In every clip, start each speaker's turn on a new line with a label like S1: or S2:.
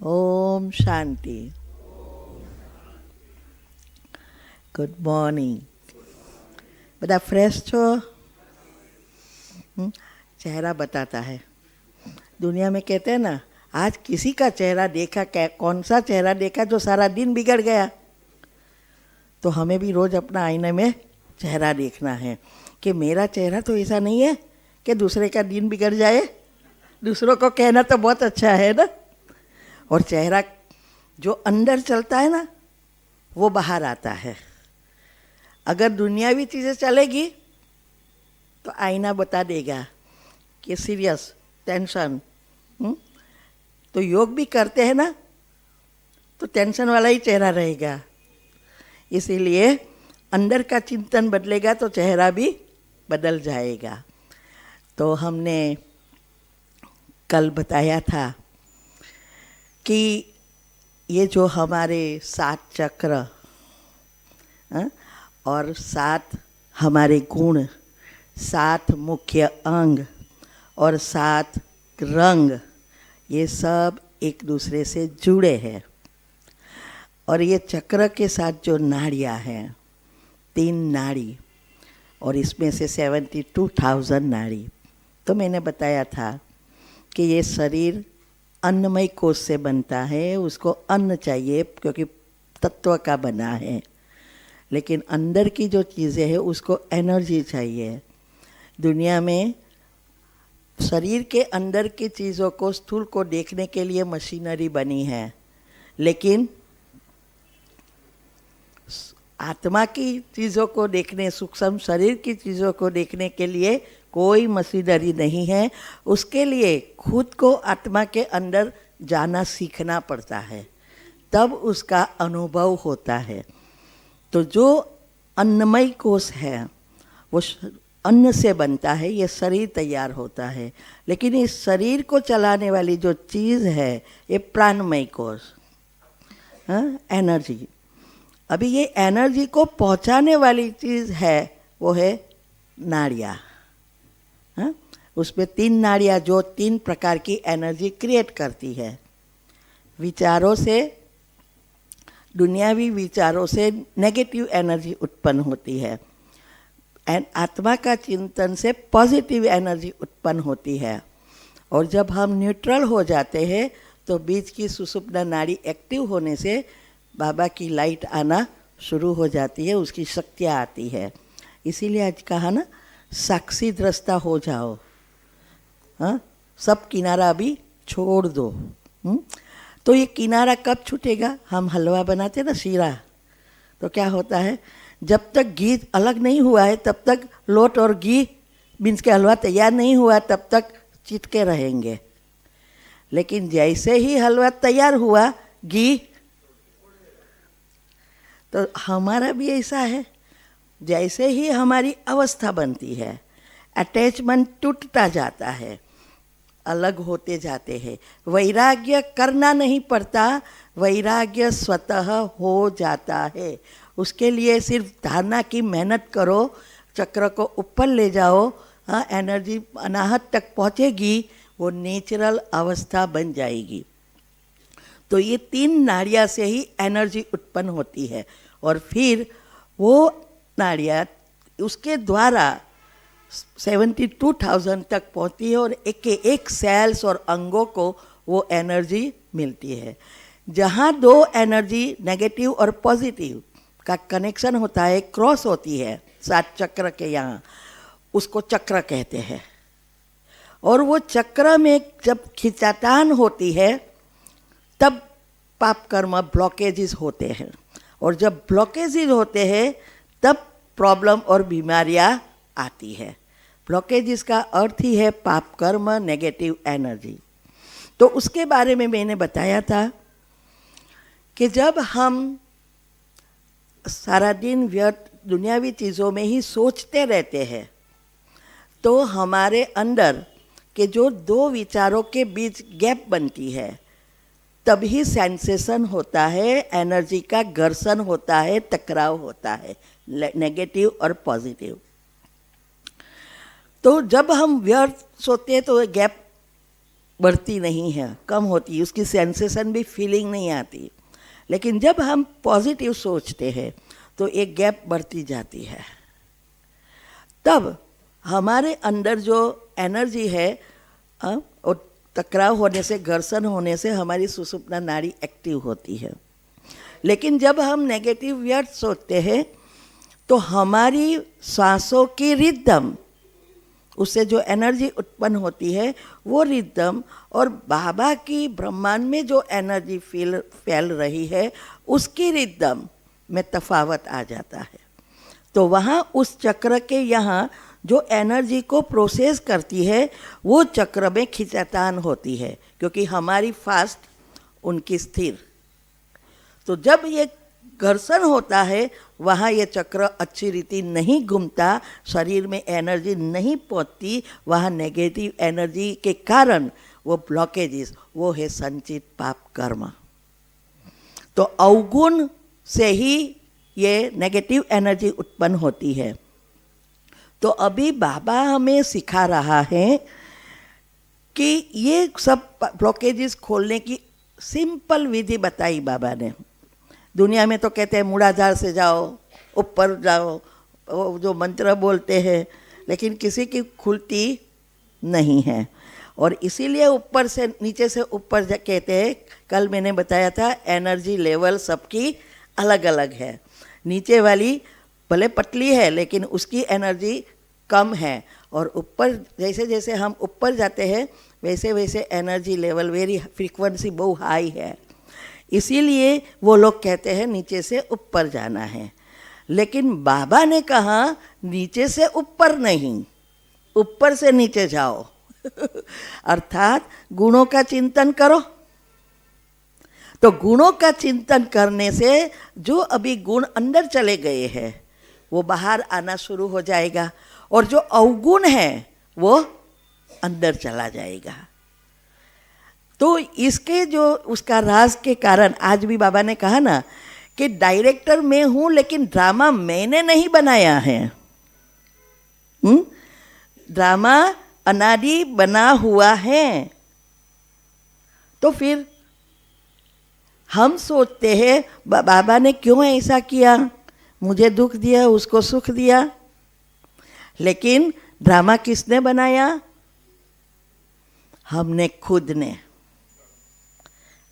S1: ओम शांति. Good morning. બધા fresh છો? चेहरा बताता है. दुनिया में कहते हैं ना, आज किसी का चेहरा देखा, कौन सा चेहरा देखा जो सारा दिन बिगड़ गया. तो हमें भी रोज़ अपना आईने में चेहरा देखना है कि मेरा चेहरा तो ऐसा नहीं है कि दूसरे का दिन बिगड़ जाए. दूसरों को कहना तो बहुत अच्छा है ना. और चेहरा जो अंदर चलता है ना, वो बाहर आता है. अगर दुनियावी चीज़ें चलेगी तो आईना बता देगा कि सीरियस, टेंशन. तो योग भी करते हैं ना, तो टेंशन वाला ही चेहरा रहेगा. इसीलिए अंदर का चिंतन बदलेगा तो चेहरा भी बदल जाएगा. तो हमने कल बताया था कि ये जो हमारे 7 चक्र और 7 हमारे गुण, 7 मुख्य अंग और 7 रंग, ये सब एक दूसरे से जुड़े हैं. और ये चक्र के साथ जो नाड़ियाँ हैं, 3 नाड़ी, और इसमें से 72,000 नाड़ी. तो मैंने बताया था कि ये शरीर अन्नमय कोश से बनता है. उसको अन्न चाहिए क्योंकि तत्व का बना है. लेकिन अंदर की जो चीज़ें हैं उसको एनर्जी चाहिए. दुनिया में शरीर के अंदर की चीज़ों को, स्थूल को देखने के लिए मशीनरी बनी है, लेकिन आत्मा की चीज़ों को देखने, सूक्ष्म शरीर की चीज़ों को देखने के लिए कोई मशीनरी नहीं है. उसके लिए खुद को आत्मा के अंदर जाना सीखना पड़ता है, तब उसका अनुभव होता है. तो जो अन्नमय कोश है वो अन्न से बनता है. ये शरीर तैयार होता है, लेकिन इस शरीर को चलाने वाली जो चीज़ है ये प्राणमय कोश, एनर्जी. अभी ये एनर्जी को पहुंचाने वाली चीज़ है, वो है नाड़ियाँ. उसमें 3 नाड़ियाँ जो 3 प्रकार की एनर्जी क्रिएट करती है. विचारों से, दुनियावी विचारों से नेगेटिव एनर्जी उत्पन्न होती है. आत्मा का चिंतन से पॉजिटिव एनर्जी उत्पन्न होती है. और जब हम न्यूट्रल हो जाते हैं तो बीच की सुषुप्ना नाड़ी एक्टिव होने से बाबा की लाइट आना शुरू हो जाती है, उसकी शक्तियाँ आती है. इसीलिए आज कहा ना, साक्षी दृष्टा हो जाओ. सब किनारा अभी छोड़ दो. तो ये किनारा कब छूटेगा? हम हलवा बनाते ना, शीरा, तो क्या होता है, जब तक घी अलग नहीं हुआ है तब तक लोट और घी बीन्स के हलवा तैयार नहीं हुआ, तब तक चिटके रहेंगे. लेकिन जैसे ही हलवा तैयार हुआ, घी, तो हमारा भी ऐसा है. जैसे ही हमारी अवस्था बनती है, अटैचमेंट टूटता जाता है, अलग होते जाते हैं. वैराग्य करना नहीं पड़ता, वैराग्य स्वतः हो जाता है. उसके लिए सिर्फ धारणा की मेहनत करो, चक्र को ऊपर ले जाओ, एनर्जी अनाहत तक पहुँचेगी, वो नेचुरल अवस्था बन जाएगी. तो ये 3 नाड़ियाँ से ही एनर्जी उत्पन्न होती है. और फिर वो नाड़ियाँ उसके द्वारा 72,000 तक पहुँचती है और एक सेल्स और अंगों को वो एनर्जी मिलती है. जहाँ 2 एनर्जी नेगेटिव और पॉजिटिव का कनेक्शन होता है, क्रॉस होती है 7 चक्र के यहाँ, उसको चक्र कहते हैं. और वो चक्र में जब खिंचातान होती है तब पाप कर्म ब्लॉकेजेस होते हैं. और जब ब्लॉकेजेस होते हैं तब प्रॉब्लम और बीमारियाँ आती है. ब्लॉकेजेस का अर्थ ही है पाप कर्म, नेगेटिव एनर्जी. तो उसके बारे में मैंने बताया था कि जब हम सारा दिन व्यर्थ दुनियावी चीज़ों में ही सोचते रहते हैं, तो हमारे अंदर के जो 2 विचारों के बीच गैप बनती है, तभी सेंसेशन होता है, एनर्जी का घर्षण होता है, टकराव होता है, नेगेटिव और पॉजिटिव. तो जब हम व्यर्थ सोते हैं तो गैप बढ़ती नहीं है, कम होती है, उसकी सेंसेशन भी फीलिंग नहीं आती। लेकिन जब हम पॉजिटिव सोचते हैं तो एक गैप बढ़ती जाती है। तब हमारे अंदर जो एनर्जी है और टकराव होने से, घर्षण होने से हमारी सुषुप्ना नाड़ी एक्टिव होती है। लेकिन जब हम नेगेटिव व्यर्थ सोचते हैं तो हमारी सांसों की रिदम, उससे जो एनर्जी उत्पन्न होती है वो रिदम, और बाबा की ब्रह्मांड में जो एनर्जी फैल रही है उसकी रिदम में तफावत आ जाता है। तो वहाँ उस चक्र के यहाँ जो एनर्जी को प्रोसेस करती है वो चक्र में खिंचातान होती है, क्योंकि हमारी फास्ट उनकी स्थिर। तो जब ये घर्षण होता है वहाँ ये चक्र अच्छी रीति नहीं घूमता, शरीर में एनर्जी नहीं पहुँचती, वहाँ नेगेटिव एनर्जी के कारण वो ब्लॉकेजेस, वो है संचित पाप कर्म। तो अवगुण से ही ये नेगेटिव एनर्जी उत्पन्न होती है। तो अभी बाबा हमें सिखा रहा है कि ये सब ब्लॉकेजेस खोलने की सिंपल विधि बताई बाबा ने। दुनिया में तो कहते हैं मूलाधार से जाओ, ऊपर जाओ, वो जो मंत्र बोलते हैं, लेकिन किसी की खुलती नहीं है। और इसीलिए ऊपर से नीचे से ऊपर कहते हैं। कल मैंने बताया था एनर्जी लेवल सबकी अलग अलग है। नीचे वाली भले पतली है लेकिन उसकी एनर्जी कम है, और ऊपर जैसे जैसे हम ऊपर जाते हैं वैसे वैसे एनर्जी लेवल, वेरी फ्रीक्वेंसी बहुत हाई है। इसीलिए वो लोग कहते हैं नीचे से ऊपर जाना है। लेकिन बाबा ने कहा नीचे से ऊपर नहीं, ऊपर से नीचे जाओ अर्थात गुणों का चिंतन करो। तो गुणों का चिंतन करने से जो अभी गुण अंदर चले गए हैं वो बाहर आना शुरू हो जाएगा, और जो अवगुण है वो अंदर चला जाएगा। तो इसके जो उसका राज के कारण आज भी बाबा ने कहा ना कि डायरेक्टर मैं हूं लेकिन ड्रामा मैंने नहीं बनाया है। ड्रामा अनादि बना हुआ है। तो फिर हम सोचते हैं बाबा ने क्यों ऐसा किया, मुझे दुख दिया, उसको सुख दिया। लेकिन ड्रामा किसने बनाया? हमने खुद ने।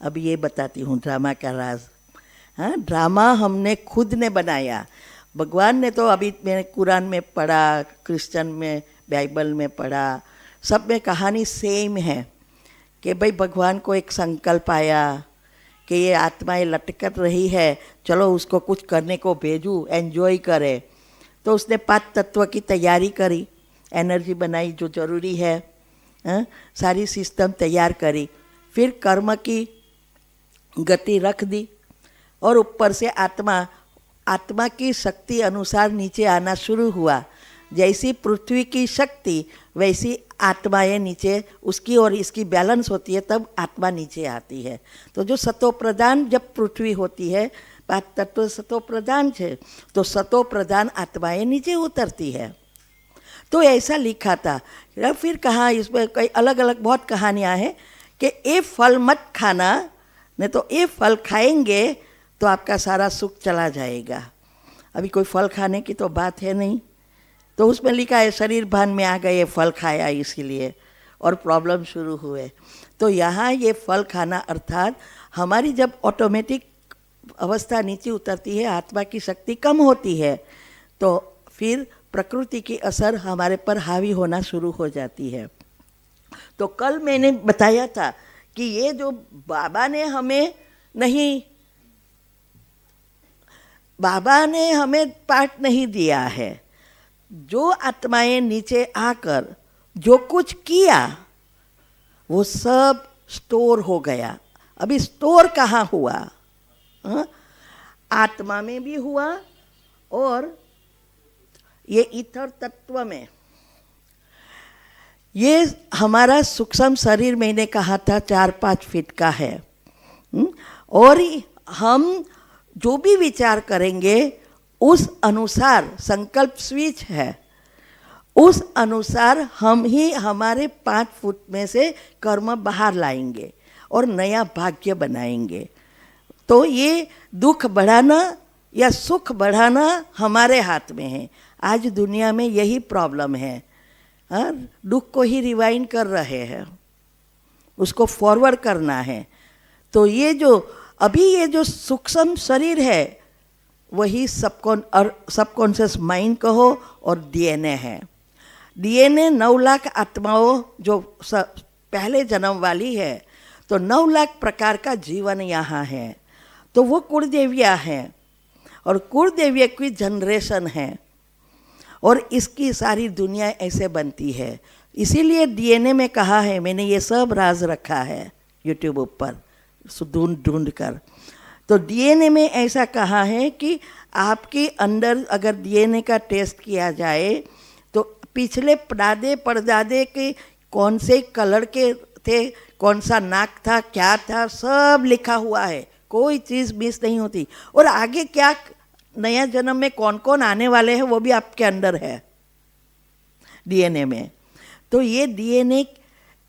S1: अब ये बताती हूँ ड्रामा का राज। हाँ, ड्रामा हमने खुद ने बनाया। भगवान ने तो अभी मैंने कुरान में पढ़ा, क्रिश्चियन में बाइबल में पढ़ा, सब में कहानी सेम है कि भाई भगवान को एक संकल्प आया कि ये आत्माएं लटक रही है, चलो उसको कुछ करने को भेजूँ, एंजॉय करे। तो उसने 5 तत्व की तैयारी करी, एनर्जी बनाई जो ज़रूरी है, सारी सिस्टम तैयार करी, फिर कर्म की गति रख दी, और ऊपर से आत्मा की शक्ति अनुसार नीचे आना शुरू हुआ। जैसी पृथ्वी की शक्ति वैसी आत्माएं नीचे, उसकी और इसकी बैलेंस होती है, तब आत्मा नीचे आती है। तो जो सतो प्रधान जब पृथ्वी होती है, 5 तत्व सतो प्रधान है, तो सतो प्रधान आत्माएं नीचे उतरती है। तो ऐसा लिखा था। फिर कहा इसमें कई अलग अलग बहुत कहानियाँ हैं कि ये फल मत खाना, नहीं तो ये फल खाएंगे तो आपका सारा सुख चला जाएगा। अभी कोई फल खाने की तो बात है नहीं, तो उसमें लिखा है शरीर भान में आ गए, फल खाया इसीलिए, और प्रॉब्लम शुरू हुए। तो यहाँ ये फल खाना अर्थात हमारी जब ऑटोमेटिक अवस्था नीचे उतरती है, आत्मा की शक्ति कम होती है, तो फिर प्रकृति की असर हमारे पर हावी होना शुरू हो जाती है। तो कल मैंने बताया था कि ये जो बाबा ने हमें पाठ नहीं दिया है। जो आत्माएं नीचे आकर जो कुछ किया वो सब स्टोर हो गया। अभी स्टोर कहाँ हुआ? आत्मा में भी हुआ और ये ईथर तत्व में। ये हमारा सूक्ष्म शरीर मैंने कहा था 4-5 फीट का है, और हम जो भी विचार करेंगे उस अनुसार संकल्प स्विच है, उस अनुसार हम ही हमारे 5 फुट में से कर्म बाहर लाएंगे और नया भाग्य बनाएंगे। तो ये दुख बढ़ाना या सुख बढ़ाना हमारे हाथ में है। आज दुनिया में यही प्रॉब्लम है, दुख को ही रिवाइंड कर रहे हैं, उसको फॉरवर्ड करना है। तो ये जो सूक्ष्म शरीर है वही सबकॉन्शियस माइंड कहो और डीएनए है। डीएनए 9 लाख आत्माओं जो पहले जन्म वाली है, तो 9 लाख प्रकार का जीवन यहाँ है। तो वो कुलदेवियाँ हैं और कुलदेविया की जनरेशन है और इसकी सारी दुनिया ऐसे बनती है। इसीलिए डीएनए में कहा है, मैंने ये सब राज रखा है यूट्यूब ऊपर ढूंढ कर। तो डीएनए में ऐसा कहा है कि आपके अंदर अगर डीएनए का टेस्ट किया जाए तो पिछले दादे परदादे के कौन से कलर के थे, कौन सा नाक था, क्या था, सब लिखा हुआ है, कोई चीज़ मिस नहीं होती। और आगे क्या नया जन्म में कौन कौन आने वाले हैं वो भी आपके अंदर है डीएनए में। तो ये डीएनए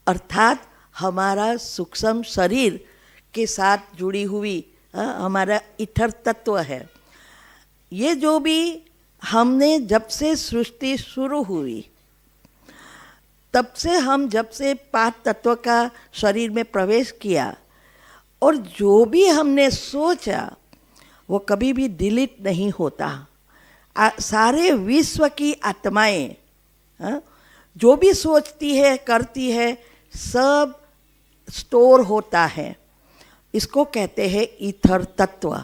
S1: अर्थात हमारा सूक्ष्म शरीर के साथ जुड़ी हुई हमारा ईथर तत्व है। ये जो भी हमने जब से सृष्टि शुरू हुई तब से हम जब से 5 तत्व का शरीर में प्रवेश किया और जो भी हमने सोचा वो कभी भी डिलीट नहीं होता। सारे विश्व की आत्माएं जो भी सोचती है करती है सब स्टोर होता है। इसको कहते हैं ईथर तत्व।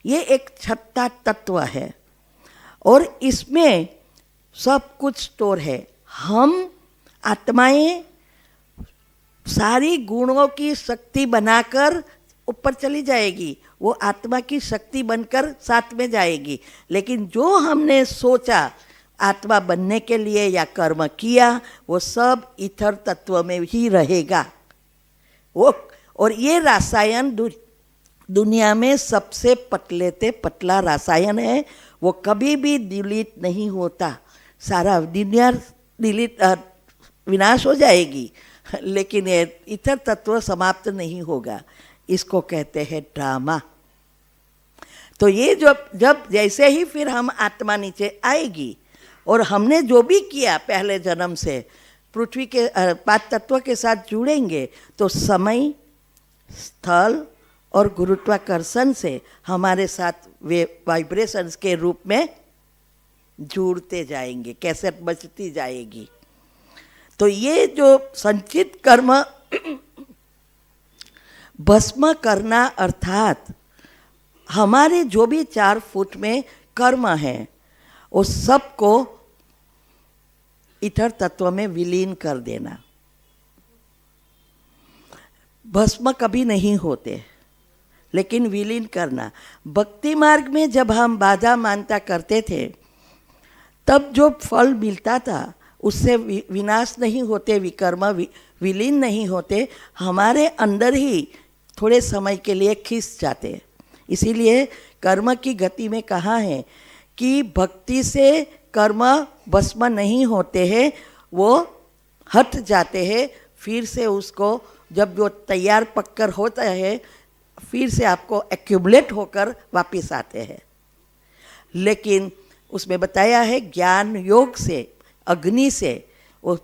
S1: ये एक छत्ता तत्व है और इसमें सब कुछ स्टोर है। हम आत्माएं सारी गुणों की शक्ति बनाकर ऊपर चली जाएगी, वो आत्मा की शक्ति बनकर साथ में जाएगी। लेकिन जो हमने सोचा आत्मा बनने के लिए या कर्म किया वो सब ईथर तत्व में ही रहेगा। वो और ये रसायन दुनिया में सबसे पतले से पतला रसायन है, वो कभी भी डिलीट नहीं होता। सारा दुनिया डिलीट विनाश हो जाएगी लेकिन ये ईथर तत्व समाप्त नहीं होगा। इसको कहते हैं ड्रामा। तो ये जब जैसे ही फिर हम आत्मा नीचे आएगी और हमने जो भी किया पहले जन्म से पृथ्वी के 5 तत्व के साथ जुड़ेंगे तो समय, स्थल और गुरुत्वाकर्षण से हमारे साथ वे वाइब्रेशंस के रूप में जुड़ते जाएंगे, कैसेट बजती जाएगी। तो ये जो संचित कर्म भस्म करना अर्थात हमारे जो भी 4 फुट में कर्म है वो सबको ईथर तत्व में विलीन कर देना। भस्म कभी नहीं होते लेकिन विलीन करना। भक्ति मार्ग में जब हम बाधा मानता करते थे तब जो फल मिलता था उससे विनाश नहीं होते, विकर्म विलीन नहीं होते, हमारे अंदर ही थोड़े समय के लिए खिंच जाते। इसीलिए कर्म की गति में कहा है कि भक्ति से कर्म भस्म नहीं होते हैं, वो हट जाते हैं। फिर से उसको जब वो तैयार पककर होता है फिर से आपको एक्यूमुलेट होकर वापस आते हैं। लेकिन उसमें बताया है ज्ञान योग से, अग्नि से वो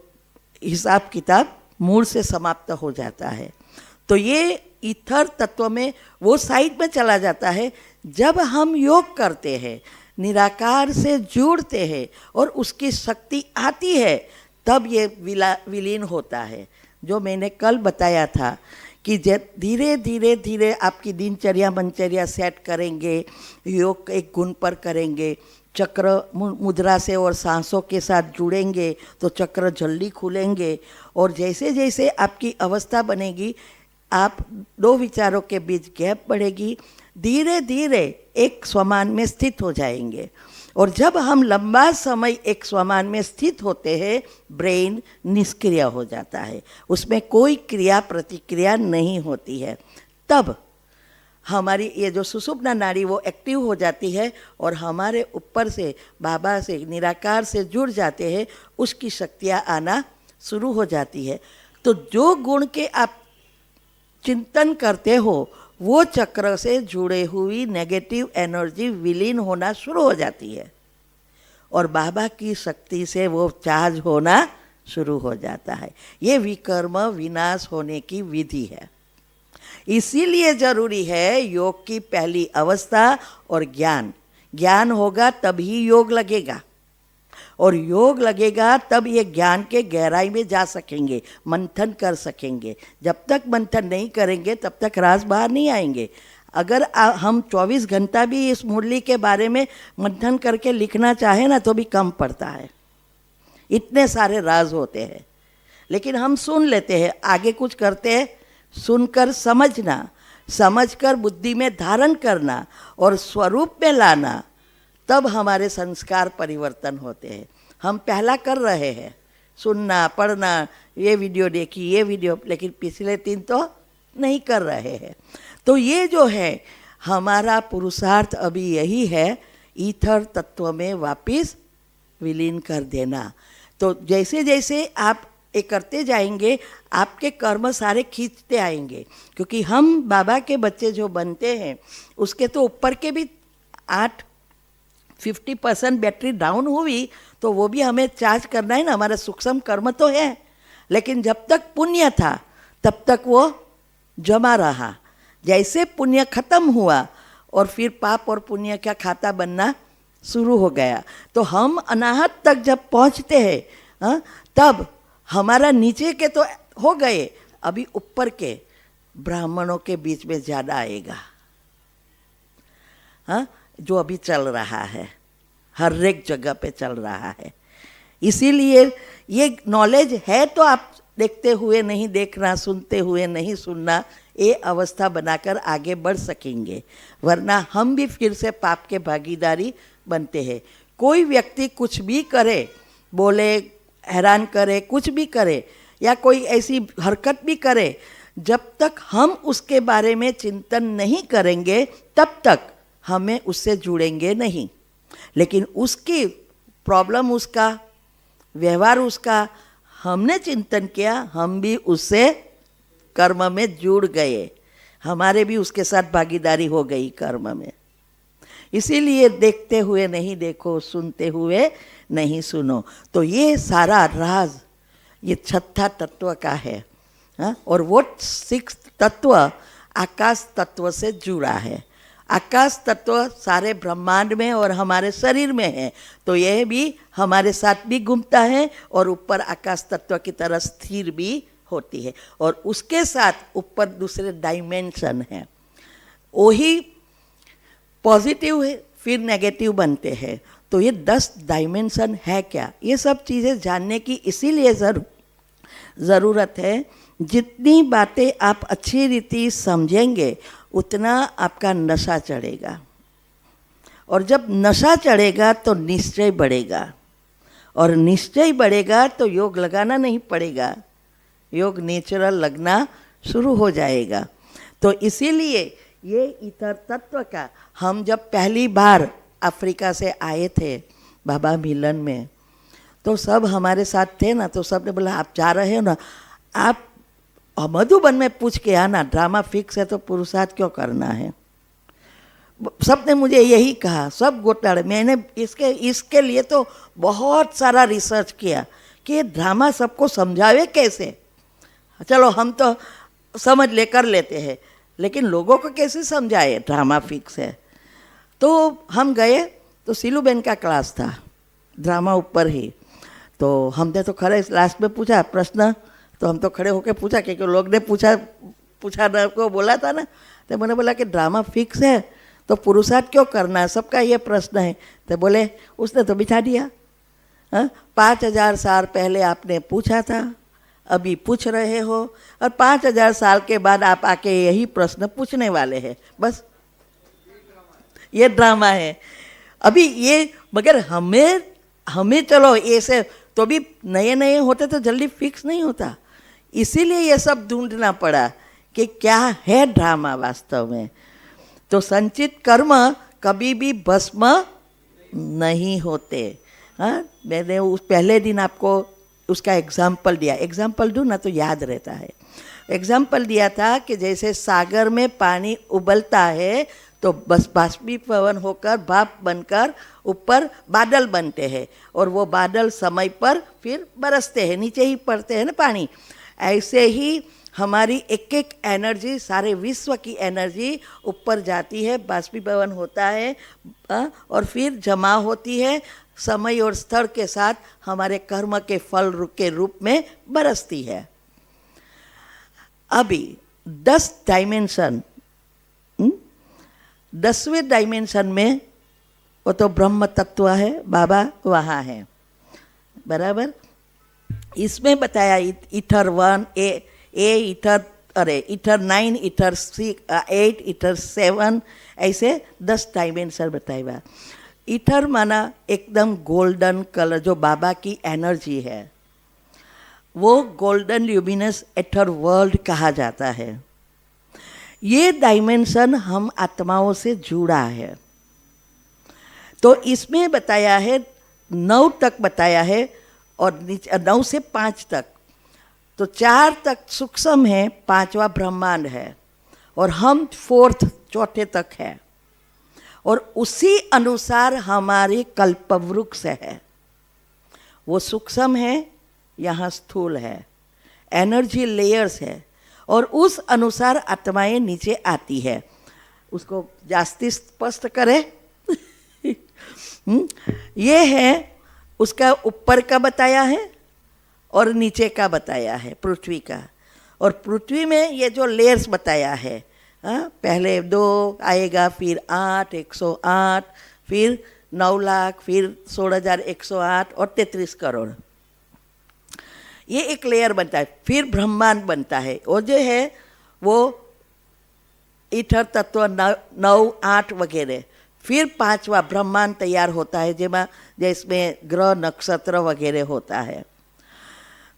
S1: हिसाब किताब मूल से समाप्त हो जाता है। तो ये ईथर तत्व में वो साइड में चला जाता है। जब हम योग करते हैं, निराकार से जुड़ते हैं और उसकी शक्ति आती है तब ये विलीन होता है। जो मैंने कल बताया था कि धीरे धीरे धीरे आपकी दिनचर्या मनचर्या सेट करेंगे, योग एक गुण पर करेंगे, चक्र मुद्रा से और सांसों के साथ जुड़ेंगे तो चक्र जल्दी खुलेंगे। और जैसे जैसे आपकी अवस्था बनेगी आप 2 विचारों के बीच गैप बढ़ेगी, धीरे धीरे एक स्वमान में स्थित हो जाएंगे। और जब हम लंबा समय एक स्वमान में स्थित होते हैं ब्रेन निष्क्रिय हो जाता है, उसमें कोई क्रिया प्रतिक्रिया नहीं होती है। तब हमारी ये जो सुषुप्ना नाड़ी वो एक्टिव हो जाती है और हमारे ऊपर से बाबा से निराकार से जुड़ जाते हैं, उसकी शक्तियाँ आना शुरू हो जाती है। तो जो गुण के आप चिंतन करते हो वो चक्र से जुड़े हुई नेगेटिव एनर्जी विलीन होना शुरू हो जाती है और बाबा की शक्ति से वो चार्ज होना शुरू हो जाता है। ये विकर्म विनाश होने की विधि है। इसीलिए जरूरी है योग की पहली अवस्था और ज्ञान। ज्ञान होगा तभी योग लगेगा और योग लगेगा तब ये ज्ञान के गहराई में जा सकेंगे, मंथन कर सकेंगे। जब तक मंथन नहीं करेंगे तब तक राज बाहर नहीं आएंगे। अगर हम 24 घंटा भी इस मुरली के बारे में मंथन करके लिखना चाहें ना तो भी कम पड़ता है, इतने सारे राज होते हैं। लेकिन हम सुन लेते हैं, आगे कुछ करते हैं, सुनकर समझना, समझकर बुद्धि में धारण करना और स्वरूप में लाना, तब हमारे संस्कार परिवर्तन होते हैं। हम पहला कर रहे हैं, सुनना, पढ़ना, ये वीडियो देखी, ये वीडियो, लेकिन पिछले 3 तो नहीं कर रहे हैं। तो ये जो है हमारा पुरुषार्थ अभी यही है, ईथर तत्व में वापिस विलीन कर देना। तो जैसे जैसे आप ये करते जाएंगे आपके कर्म सारे खींचते आएंगे, क्योंकि हम बाबा के बच्चे जो बनते हैं उसके तो ऊपर के भी 50% बैटरी डाउन हुई तो वो भी हमें चार्ज करना है ना, हमारा सूक्ष्म कर्म तो है। लेकिन जब तक पुण्य था तब तक वो जमा रहा। जैसे पुण्य खत्म हुआ और फिर पाप और पुण्य का खाता बनना शुरू हो गया, तो हम अनाहत तक जब पहुंचते हैं तब हमारा नीचे के तो हो गए, अभी ऊपर के ब्राह्मणों के बीच में ज़्यादा आएगा। जो अभी चल रहा है, हर एक जगह पे चल रहा है। इसीलिए ये नॉलेज है तो आप देखते हुए नहीं देखना, सुनते हुए नहीं सुनना, ये अवस्था बनाकर आगे बढ़ सकेंगे, वरना हम भी फिर से पाप के भागीदारी बनते हैं। कोई व्यक्ति कुछ भी करे, बोले, हैरान करे, कुछ भी करे या कोई ऐसी हरकत भी करे, जब तक हम उसके बारे में चिंतन नहीं करेंगे तब तक हमें उससे जुड़ेंगे नहीं। लेकिन उसकी प्रॉब्लम, उसका व्यवहार, उसका हमने चिंतन किया, हम भी उससे कर्म में जुड़ गए, हमारे भी उसके साथ भागीदारी हो गई कर्म में। इसीलिए देखते हुए नहीं देखो, सुनते हुए नहीं सुनो। तो ये सारा राज ये 6ठा तत्व का है। और वो 6th तत्व आकाश तत्व से जुड़ा है। आकाश तत्व सारे ब्रह्मांड में और हमारे शरीर में है, तो यह भी हमारे साथ भी घूमता है और ऊपर आकाश तत्व की तरह स्थिर भी होती है। और उसके साथ ऊपर दूसरे डायमेंशन है, वही पॉजिटिव है फिर नेगेटिव बनते हैं। तो ये 10 डायमेंशन है क्या, ये सब चीज़ें जानने की इसीलिए ज़रूरत है। जितनी बातें आप अच्छी रीति समझेंगे उतना आपका नशा चढ़ेगा, और जब नशा चढ़ेगा तो निश्चय बढ़ेगा, और निश्चय बढ़ेगा तो योग लगाना नहीं पड़ेगा, योग नेचुरल लगना शुरू हो जाएगा। तो इसीलिए ये ईथर तत्व का, हम जब पहली बार अफ्रीका से आए थे बाबा मिलन में, तो सब हमारे साथ थे ना, तो सब ने बोला आप जा रहे हो ना, आप मधुबन में पूछ के आना, ड्रामा फिक्स है तो पुरुषार्थ क्यों करना है। सब ने मुझे यही कहा, सब घोटाले। मैंने इसके लिए तो बहुत सारा रिसर्च किया कि ये ड्रामा सबको समझावे कैसे। चलो हम तो समझ कर लेते हैं, लेकिन लोगों को कैसे समझाए, ड्रामा फिक्स है। तो हम गए तो सीलूबेन का क्लास था, ड्रामा ऊपर ही। तो हमने तो खड़े लास्ट में पूछा प्रश्न, तो हम तो खड़े होकर पूछा, क्योंकि लोग ने पूछा को बोला था ना, तो मैंने बोला कि ड्रामा फिक्स है तो पुरुषार्थ क्यों करना है, सबका ये प्रश्न है। तो बोले, उसने तो बिठा दिया, 5000 साल पहले आपने पूछा था, अभी पूछ रहे हो, और 5000 साल के बाद आप आके यही प्रश्न पूछने वाले हैं। बस ये ड्रामा है अभी ये। मगर हमें चलो ऐसे तो भी नए नए होते तो जल्दी फिक्स नहीं होता, इसीलिए ये सब ढूंढना पड़ा कि क्या है ड्रामा वास्तव में। तो संचित कर्म कभी भी भस्म नहीं होते। हाँ, मैंने उस पहले दिन आपको उसका एग्जाम्पल दिया, एग्जाम्पल दूँ ना तो याद रहता है। एग्जाम्पल दिया था कि जैसे सागर में पानी उबलता है तो बस बाष्पीभवन होकर भाप बनकर ऊपर बादल बनते हैं और वो बादल समय पर फिर बरसते हैं, नीचे ही पड़ते हैं ना पानी। ऐसे ही हमारी एक एक एनर्जी, सारे विश्व की एनर्जी ऊपर जाती है, बाष्पीभवन होता है और फिर जमा होती है, समय और स्थल के साथ हमारे कर्म के फल के रूप में बरसती है। अभी 10 डायमेंशन, 10वें डायमेंशन में वो तो ब्रह्म तत्व है, बाबा वहाँ है, बराबर। इसमें बताया ईथर 1 ईथर, अरे ईथर 9, ईथर 6, 8, ईथर 7, ऐसे 10 डायमेंशन बताया। ईथर माना एकदम गोल्डन कलर, जो बाबा की एनर्जी है, वो गोल्डन ल्यूमिनस एथर वर्ल्ड कहा जाता है। ये डायमेंशन हम आत्माओं से जुड़ा है। तो इसमें बताया है 9 तक बताया है और 9 से 5 तक, तो 4 तक सूक्ष्म है, 5वां ब्रह्मांड है और हम 4th, चौथे तक है। और उसी अनुसार हमारी कल्पवृक्ष है, वो सूक्ष्म है, यहाँ स्थूल है, एनर्जी लेयर्स है और उस अनुसार आत्माएं नीचे आती है। उसको जास्ती स्पष्ट करें ये है, उसका ऊपर का बताया है और नीचे का बताया है, पृथ्वी का। और पृथ्वी में ये जो लेयर्स बताया है, पहले 2 आएगा, फिर 8, 108, फिर 9 लाख, फिर 16,108 और 33 करोड़, ये एक लेयर बनता है। फिर ब्रह्मांड बनता है, और जो है वो ईथर तत्व 9, 8 वगैरह। फिर 5वां ब्रह्मांड तैयार होता है, जिसमें ग्रह नक्षत्र वगैरह होता है।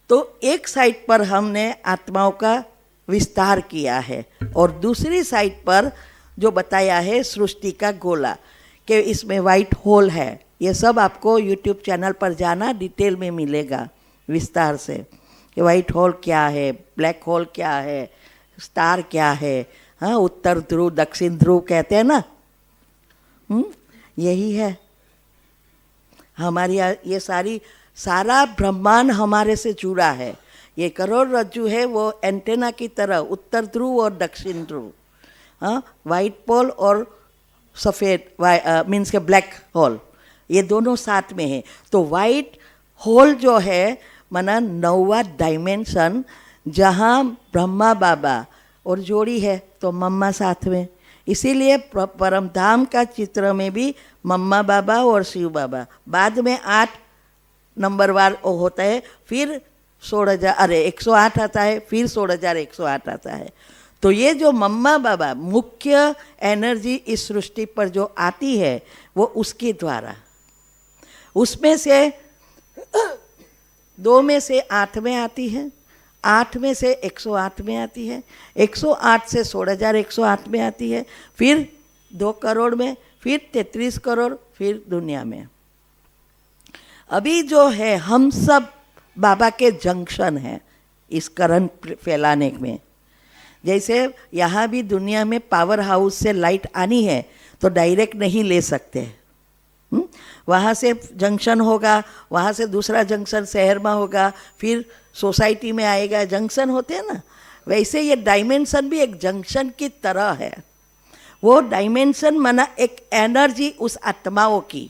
S1: तो एक साइड पर हमने आत्माओं का विस्तार किया है और दूसरी साइड पर जो बताया है सृष्टि का गोला, कि इसमें वाइट होल है। ये सब आपको यूट्यूब चैनल पर जाना, डिटेल में मिलेगा विस्तार से, कि वाइट होल क्या है, ब्लैक होल क्या है, स्टार क्या है। हाँ, उत्तर ध्रुव दक्षिण ध्रुव कहते हैं ना, यही है हमारी ये सारा ब्रह्मांड हमारे से जुड़ा है। ये करोड़ रज्जु है, वो एंटेना की तरह उत्तर ध्रुव और दक्षिण ध्रुव, हाँ, वाइट पोल और सफ़ेद मीन्स के ब्लैक होल, ये दोनों साथ में है। तो वाइट होल जो है माना 9वां डायमेंशन, जहाँ ब्रह्मा बाबा और जोड़ी है तो मम्मा साथ में। इसीलिए परमधाम का चित्र में भी मम्मा बाबा और शिव बाबा, बाद में 8 नंबरवार होता है, फिर 108 आता है, फिर 16,108 आता है। तो ये जो मम्मा बाबा मुख्य एनर्जी इस सृष्टि पर जो आती है, वो उसके द्वारा, उसमें से 2 में से 8 में आती है, 8 में से 108 में आती है, 108 से 16,108 में आती है, फिर 2 करोड़ में, फिर 33 करोड़, फिर दुनिया में। अभी जो है हम सब बाबा के जंक्शन हैं इस करंट फैलाने में। जैसे यहाँ भी दुनिया में पावर हाउस से लाइट आनी है तो डायरेक्ट नहीं ले सकते, वहाँ से जंक्शन होगा, वहाँ से दूसरा जंक्शन शहर में होगा, फिर सोसाइटी में आएगा, जंक्शन होते हैं ना। वैसे ये डायमेंशन भी एक जंक्शन की तरह है। वो डायमेंशन माना एक एनर्जी उस आत्माओं की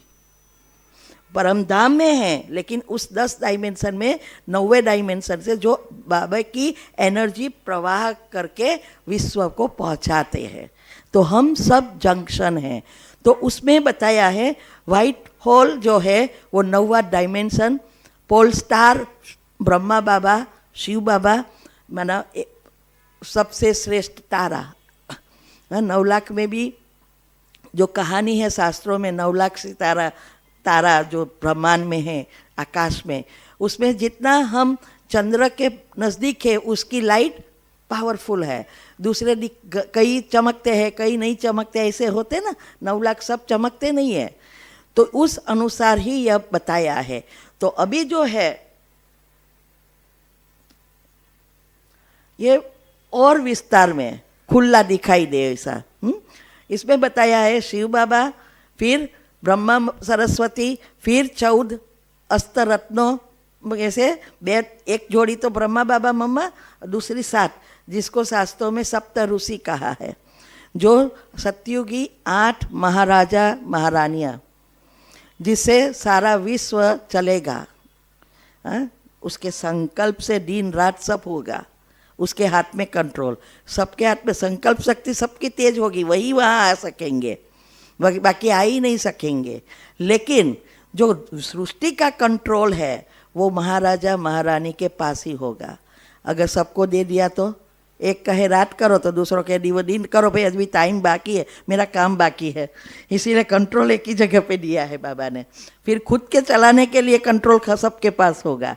S1: परमधाम में है, लेकिन उस 10 डायमेंशन में 9वें डायमेंशन से जो बाबा की एनर्जी प्रवाह करके विश्व को पहुंचाते हैं। तो हम सब जंक्शन हैं। तो उसमें बताया है वाइट होल जो है वो 9वां डायमेंशन, पोल स्टार ब्रह्मा बाबा, शिव बाबा माना सबसे श्रेष्ठ तारा। 9 लाख में भी जो कहानी है शास्त्रों में, 9 लाख सितारा तारा जो ब्रह्मांड में है, आकाश में, उसमें जितना हम चंद्र के नज़दीक है उसकी लाइट पावरफुल है। दूसरे कई चमकते हैं, कई नहीं चमकते, ऐसे होते ना, 9 लाख सब चमकते नहीं है। तो उस अनुसार ही यह बताया है। तो अभी जो है ये और विस्तार में खुला दिखाई दे ऐसा। इसमें बताया है शिव बाबा, फिर ब्रह्मा सरस्वती, फिर 14 अष्टरत्नों, ऐसे एक जोड़ी तो ब्रह्मा बाबा मम्मा, दूसरी 7, जिसको शास्त्रों में सप्त ऋषि कहा है, जो सतयुगी 8 महाराजा महारानियाँ, जिससे सारा विश्व चलेगा। उसके संकल्प से दिन रात सब होगा, उसके हाथ में कंट्रोल, सबके हाथ में संकल्प शक्ति सबकी तेज होगी, वही वहाँ आ सकेंगे, बाकी आ ही नहीं सकेंगे। लेकिन जो सृष्टि का कंट्रोल है वो महाराजा महारानी के पास ही होगा। अगर सबको दे दिया तो एक कहे रात करो तो दूसरों कहे दिन करो, भाई अभी टाइम बाकी है, मेरा काम बाकी है। इसीलिए कंट्रोल एक ही जगह पे दिया है बाबा ने। फिर खुद के चलाने के लिए कंट्रोल सबके पास होगा।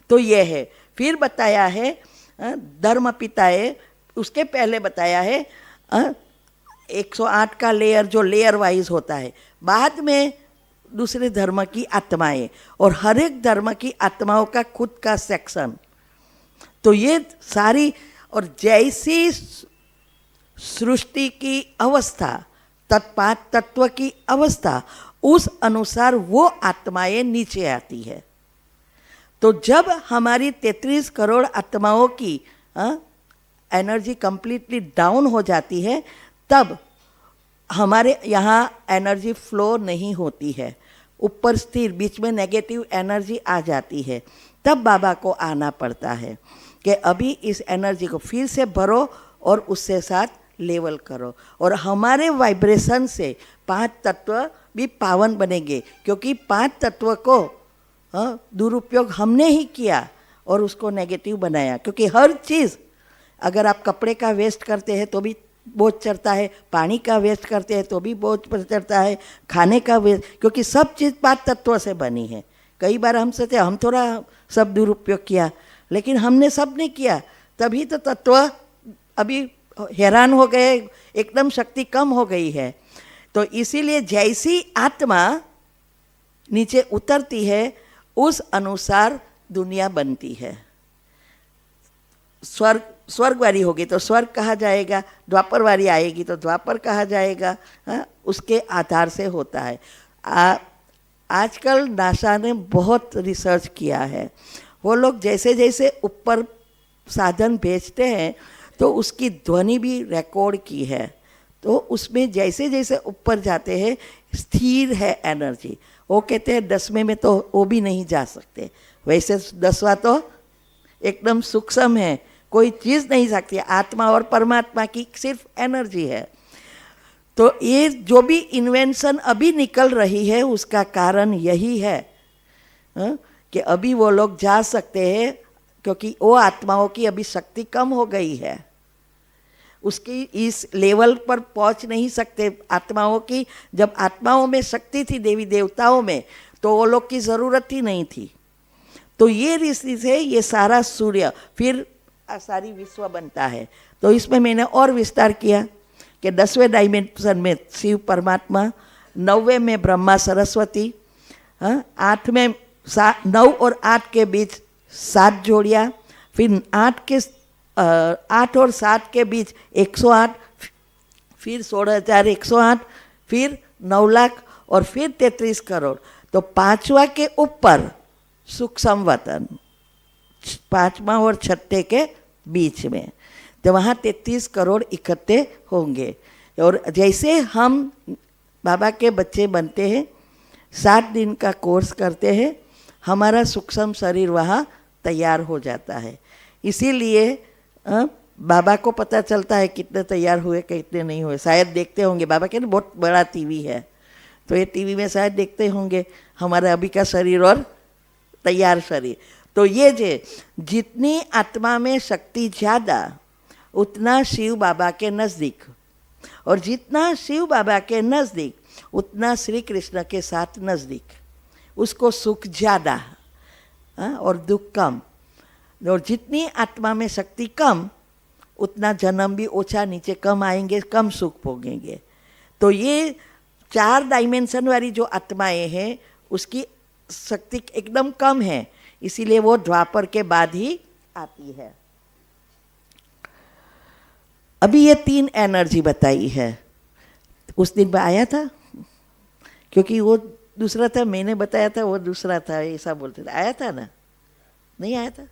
S1: तो ये है। फिर बताया है धर्म पिताए, उसके पहले बताया है 108 का लेयर, जो लेयर वाइज होता है। बाद में दूसरे धर्म की आत्माएं, और हर एक धर्म की आत्माओं का खुद का सेक्शन। तो ये सारी, और जैसी सृष्टि की अवस्था, 5 तत्व की अवस्था, उस अनुसार वो आत्माएं नीचे आती है। तो जब हमारी 33 करोड़ आत्माओं की एनर्जी कंप्लीटली डाउन हो जाती है, तब हमारे यहाँ एनर्जी फ्लो नहीं होती है, ऊपर स्थिर, बीच में नेगेटिव एनर्जी आ जाती है। तब बाबा को आना पड़ता है कि अभी इस एनर्जी को फिर से भरो और उससे साथ लेवल करो, और हमारे वाइब्रेशन से 5 तत्व भी पावन बनेंगे, क्योंकि 5 तत्व को दुरुपयोग हमने ही किया और उसको नेगेटिव बनाया। क्योंकि हर चीज़, अगर आप कपड़े का वेस्ट करते हैं तो भी बोझ चढ़ता है, पानी का वेस्ट करते हैं तो भी बोझ चढ़ता है, खाने का वेस्ट, क्योंकि सब चीज़ 5 तत्वों से बनी है। कई बार हम सोचते हम थोड़ा सब दुरुपयोग किया, लेकिन हमने सब नहीं किया, तभी तो तत्व अभी हैरान हो गए, एकदम शक्ति कम हो गई है। तो इसीलिए जैसी आत्मा नीचे उतरती है उस अनुसार दुनिया बनती है। स्वर्ग वाली होगी तो स्वर्ग कहा जाएगा, द्वापर वाली आएगी तो द्वापर कहा जाएगा। उसके आधार से होता है। आजकल नासा ने बहुत रिसर्च किया है। वो लोग जैसे जैसे ऊपर साधन भेजते हैं तो उसकी ध्वनि भी रिकॉर्ड की है। तो उसमें जैसे जैसे ऊपर जाते हैं स्थिर है एनर्जी। वो कहते हैं 10वें में तो वो भी नहीं जा सकते, वैसे 10वां तो एकदम सूक्ष्म है, कोई चीज़ नहीं सकती। आत्मा और परमात्मा की सिर्फ एनर्जी है। तो ये जो भी इन्वेंशन अभी निकल रही है उसका कारण यही है कि अभी वो लोग जा सकते हैं, क्योंकि वो आत्माओं की अभी शक्ति कम हो गई है, उसकी इस लेवल पर पहुंच नहीं सकते आत्माओं की। जब आत्माओं में शक्ति थी, देवी देवताओं में, तो वो लोग की ज़रूरत ही नहीं थी। तो ये रीति से ये सारा सूर्य, फिर सारी विश्व बनता है। तो इसमें मैंने और विस्तार किया कि 10वें डायमेंशन में शिव परमात्मा, 9वें में ब्रह्मा सरस्वती, 8वें 9 और 8 के बीच 7 जोड़ियाँ, फिर 8 और 7 के बीच 108, फिर 16,108, फिर 9 लाख और फिर 33 करोड़। तो 5वां के ऊपर सूक्ष्म वतन, 5वां और 6ठे के बीच में, तो वहाँ 33 करोड़ इकट्ठे होंगे। और जैसे हम बाबा के बच्चे बनते हैं, 7 दिन का कोर्स करते हैं, हमारा सूक्ष्म शरीर वहाँ तैयार हो जाता है। इसीलिए बाबा को पता चलता है कितने तैयार हुए कितने नहीं हुए। शायद देखते होंगे, बाबा के ना बहुत बड़ा टीवी है, तो ये टीवी में शायद देखते होंगे हमारा अभी का शरीर और तैयार शरीर। तो ये जितनी आत्मा में शक्ति ज़्यादा उतना शिव बाबा के नज़दीक, और जितना शिव बाबा के नज़दीक उतना श्री कृष्ण के साथ नज़दीक। उसको सुख ज़्यादा और दुख कम। और जितनी आत्मा में शक्ति कम उतना जन्म भी ओछा, नीचे कम आएंगे, कम सुख भोगेंगे। तो ये 4 डायमेंशन वाली जो आत्माएं हैं उसकी शक्ति एकदम कम है, इसीलिए वो द्वापर के बाद ही आती है। अभी ये 3 एनर्जी बताई है, उस दिन में आया था, क्योंकि वो दूसरा था, मैंने बताया था वो दूसरा था, ऐसा बोलते थे। आया था ना? नहीं आया था?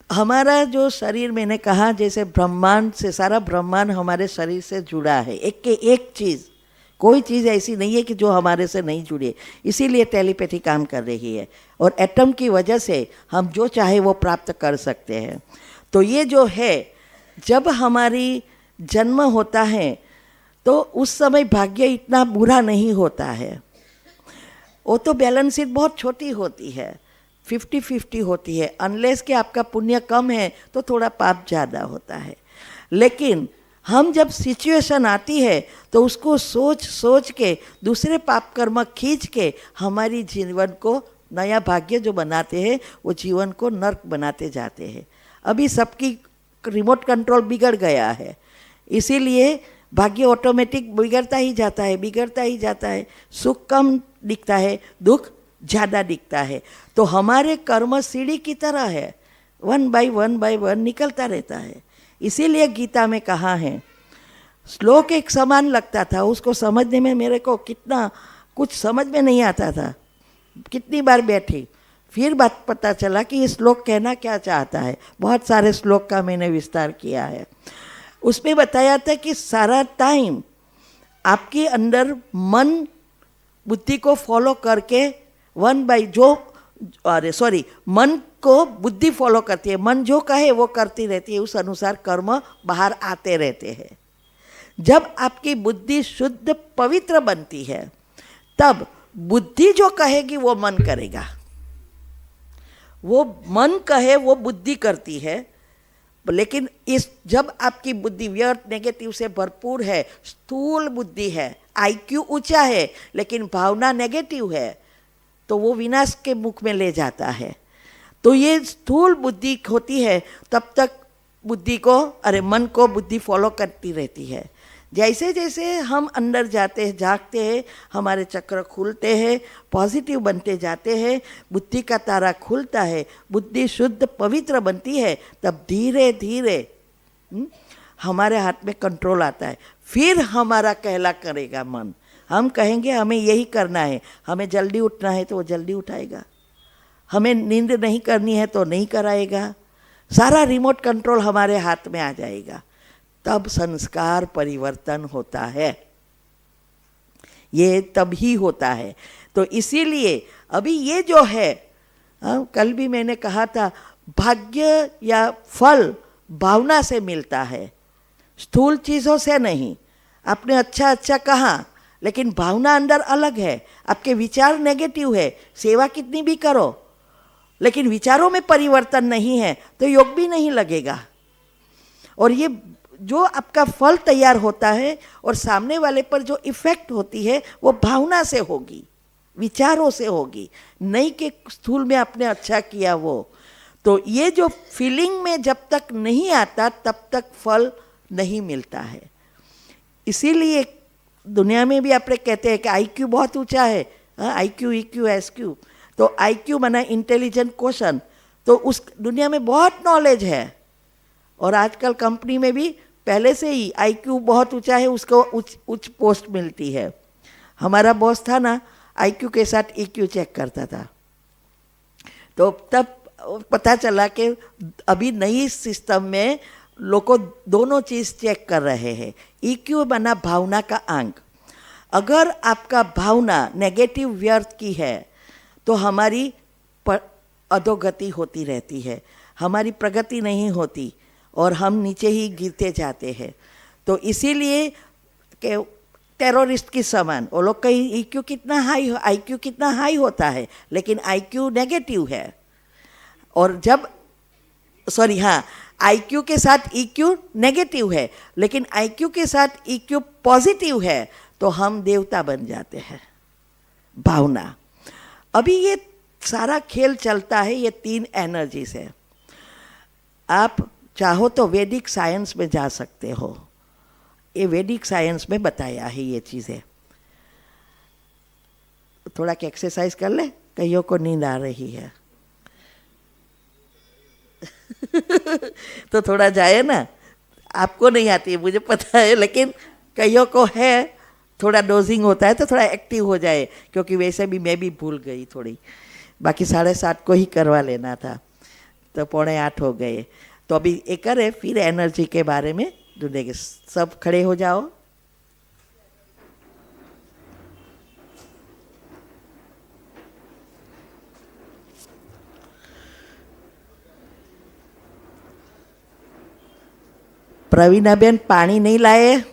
S1: हमारा जो शरीर, मैंने कहा जैसे ब्रह्मांड से, सारा ब्रह्मांड हमारे शरीर से जुड़ा है, एक के एक चीज़, कोई चीज़ ऐसी नहीं है कि जो हमारे से नहीं जुड़ी है। इसीलिए टेलीपैथी काम कर रही है, और एटम की वजह से हम जो चाहे वो प्राप्त कर सकते हैं। तो ये जो है, जब हमारी जन्म होता है तो उस समय भाग्य इतना बुरा नहीं होता है, वो तो बैलेंस शीट बहुत छोटी होती है, 50-50 होती है। अनलेस कि आपका पुण्य कम है तो थोड़ा पाप ज़्यादा होता है। लेकिन हम जब सिचुएशन आती है तो उसको सोच सोच के, दूसरे पाप कर्म खींच के हमारी जीवन को नया भाग्य जो बनाते हैं वो जीवन को नर्क बनाते जाते हैं। अभी सबकी रिमोट कंट्रोल बिगड़ गया है, इसीलिए भाग्य ऑटोमेटिक बिगड़ता ही जाता है, बिगड़ता ही जाता है। सुख कम दिखता है, दुख ज़्यादा दिखता है। तो हमारे कर्म सीढ़ी की तरह है, 1 by 1 निकलता रहता है। इसीलिए गीता में कहा है, श्लोक एक समान लगता था, उसको समझने में मेरे को कितना कुछ समझ में नहीं आता था, कितनी बार बैठी, फिर बात पता चला कि ये श्लोक कहना क्या चाहता है। बहुत सारे श्लोक का मैंने विस्तार किया है। उसमें बताया था कि सारा टाइम आपके अंदर मन बुद्धि को फॉलो करके मन को बुद्धि फॉलो करती है, मन जो कहे वो करती रहती है, उस अनुसार कर्म बाहर आते रहते हैं। जब आपकी बुद्धि शुद्ध पवित्र बनती है तब बुद्धि जो कहेगी वो मन करेगा, वो मन कहे वो बुद्धि करती है। लेकिन जब आपकी बुद्धि व्यर्थ नेगेटिव से भरपूर है, स्थूल बुद्धि है, आईक्यू ऊंचा है लेकिन भावना नेगेटिव है, तो वो विनाश के मुख में ले जाता है। तो ये स्थूल बुद्धि होती है, तब तक मन को बुद्धि फॉलो करती रहती है। जैसे जैसे हम अंदर जाते हैं, जागते हैं, हमारे चक्र खुलते हैं, पॉजिटिव बनते जाते हैं, बुद्धि का तारा खुलता है, बुद्धि शुद्ध पवित्र बनती है, तब धीरे धीरे हमारे हाथ में कंट्रोल आता है। फिर हमारा कहला करेगा मन, हम कहेंगे हमें यही करना है, हमें जल्दी उठना है तो वो जल्दी उठाएगा, हमें नींद नहीं करनी है तो नहीं कराएगा, सारा रिमोट कंट्रोल हमारे हाथ में आ जाएगा। तब संस्कार परिवर्तन होता है, ये तब ही होता है। तो इसीलिए अभी ये जो है, कल भी मैंने कहा था, भाग्य या फल भावना से मिलता है, स्थूल चीज़ों से नहीं। आपने अच्छा अच्छा कहा लेकिन भावना अंदर अलग है, आपके विचार नेगेटिव है, सेवा कितनी भी करो लेकिन विचारों में परिवर्तन नहीं है तो योग भी नहीं लगेगा। और ये जो आपका फल तैयार होता है और सामने वाले पर जो इफेक्ट होती है वो भावना से होगी, विचारों से होगी, नहीं कि स्थूल में आपने अच्छा किया वो। तो ये जो फीलिंग में जब तक नहीं आता तब तक फल नहीं मिलता है। इसीलिए दुनिया में भी आपने कहते हैं कि आईक्यू बहुत ऊंचा है, आईक्यू ईक्यू एसक्यू। तो आईक्यू माना इंटेलिजेंट क्वेश्चन, तो उस दुनिया में बहुत नॉलेज है। और आजकल कंपनी में भी पहले से ही आईक्यू बहुत ऊंचा है, उसको उच्च पोस्ट मिलती है। हमारा बॉस था ना, आईक्यू के साथ ईक्यू चेक करता था, तो तब पता चला कि अभी नई सिस्टम में लोग दोनों चीज़ चेक कर रहे हैं। ईक्यू बना भावना का अंक। अगर आपका भावना नेगेटिव व्यर्थ की है तो हमारी अधोगति होती रहती है, हमारी प्रगति नहीं होती और हम नीचे ही गिरते जाते हैं। तो इसीलिए के टेररिस्ट की समान वो लोग कहीं ईक्यू कितना हाई, आईक्यू कितना हाई होता है लेकिन आईक्यू नेगेटिव है। और जब आईक्यू के साथ ईक्यू नेगेटिव है लेकिन आईक्यू के साथ ईक्यू पॉजिटिव है तो हम देवता बन जाते हैं, भावना। अभी ये सारा खेल चलता है ये 3 एनर्जी से। आप चाहो तो वैदिक साइंस में जा सकते हो, ये वैदिक साइंस में बताया है ये चीज़ें। थोड़ा के एक्सरसाइज कर ले, कईयों को नींद आ रही है तो थोड़ा जाए ना, आपको नहीं आती है मुझे पता है, लेकिन कईयों को है, थोड़ा डोजिंग होता है तो थोड़ा एक्टिव हो जाए, क्योंकि वैसे भी मैं भी भूल गई थोड़ी, बाकी 7:30 को ही करवा लेना था, तो 7:45 हो गए। तो अभी एक करे, फिर एनर्जी के बारे में ढूंढेंगे। सब खड़े हो जाओ। प्रवीणाबेन पानी नहीं लाए?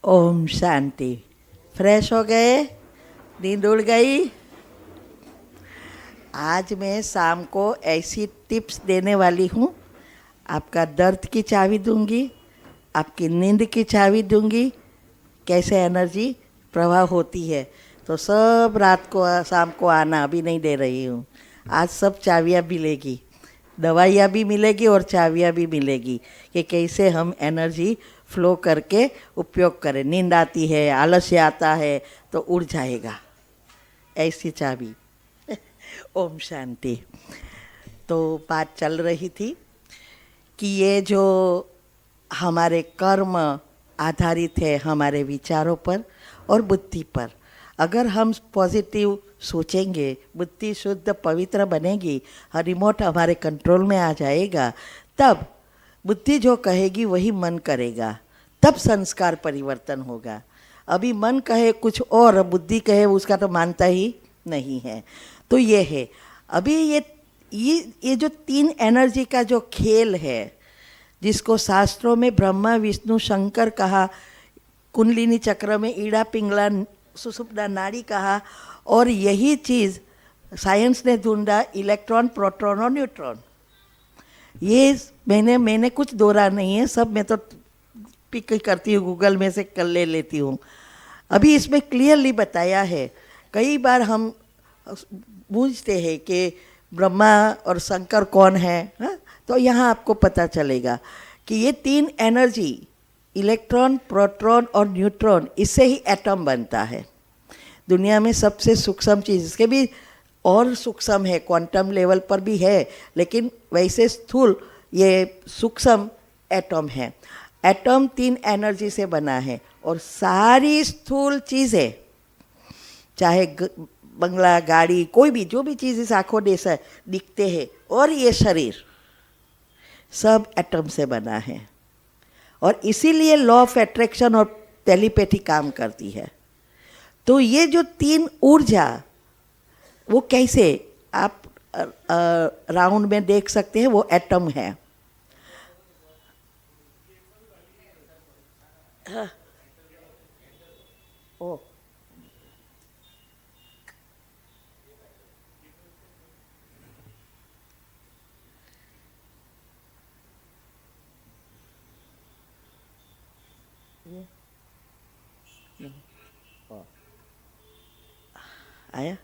S1: ओम शांति। फ्रेश हो गए? नींद उड़ गई? आज मैं शाम को ऐसी टिप्स देने वाली हूँ। आपका दर्द की चाबी दूंगी, आपकी नींद की चाबी दूंगी, कैसे एनर्जी प्रवाह होती है। तो सब रात को शाम को आना, अभी नहीं दे रही हूँ। आज सब चाबियाँ मिलेगी, दवाइयाँ भी मिलेगी और चाबियाँ भी मिलेगी कि कैसे हम एनर्जी फ्लो करके उपयोग करें। नींद आती है, आलस्य आता है तो उड़ जाएगा, ऐसी चाबी। ओम शांति। तो बात चल रही थी कि ये जो हमारे कर्म आधारित है हमारे विचारों पर और बुद्धि पर। अगर हम पॉजिटिव सोचेंगे, बुद्धि शुद्ध पवित्र बनेगी, रिमोट हमारे कंट्रोल में आ जाएगा, तब बुद्धि जो कहेगी वही मन करेगा, तब संस्कार परिवर्तन होगा। अभी मन कहे कुछ और, बुद्धि कहे उसका तो मानता ही नहीं है। तो ये है अभी ये जो तीन एनर्जी का जो खेल है, जिसको शास्त्रों में ब्रह्मा विष्णु शंकर कहा, कुंडलिनी चक्र में ईड़ा पिंगला सुषुप्ना नाड़ी कहा, और यही चीज़ साइंस ने ढूंढा, इलेक्ट्रॉन प्रोटॉन और न्यूट्रॉन। ये मैंने कुछ दोहरा नहीं है, सब मैं तो पिक करती हूँ, गूगल में से कर ले लेती हूँ। अभी इसमें क्लियरली बताया है। कई बार हम पूछते हैं कि ब्रह्मा और शंकर कौन है, हाँ? तो यहाँ आपको पता चलेगा कि ये तीन एनर्जी, इलेक्ट्रॉन प्रोटॉन और न्यूट्रॉन, इससे ही एटम बनता है। दुनिया में सबसे सूक्ष्म चीज़, इसके भी और सूक्ष्म है, क्वांटम लेवल पर भी है, लेकिन वैसे स्थूल ये सूक्ष्म एटम है। एटम तीन एनर्जी से बना है और सारी स्थूल चीज़ें, चाहे बंगला, गाड़ी, कोई भी जो भी चीज़ इस आँखों से दिखते हैं, और ये शरीर सब एटम से बना है। और इसीलिए लॉ ऑफ अट्रैक्शन और टेलीपैथी काम करती है। तो ये जो तीन ऊर्जा, वो कैसे आप राउंड में देख सकते हैं, वो एटम है। हाँ। ओ आया।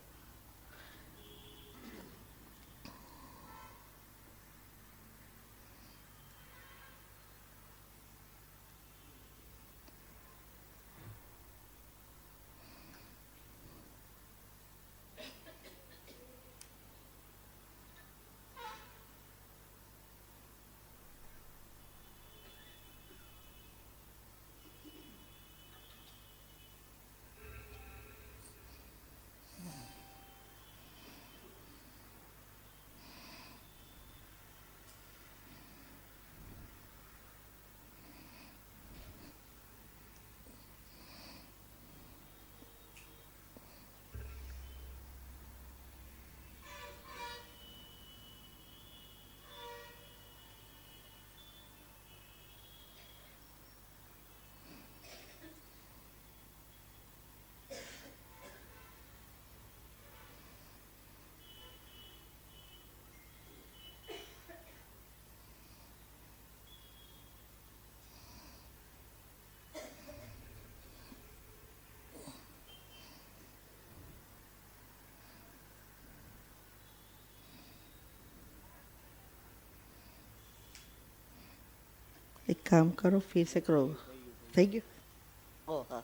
S1: एक काम करो, फिर से करो। Thank you. ओ हाँ।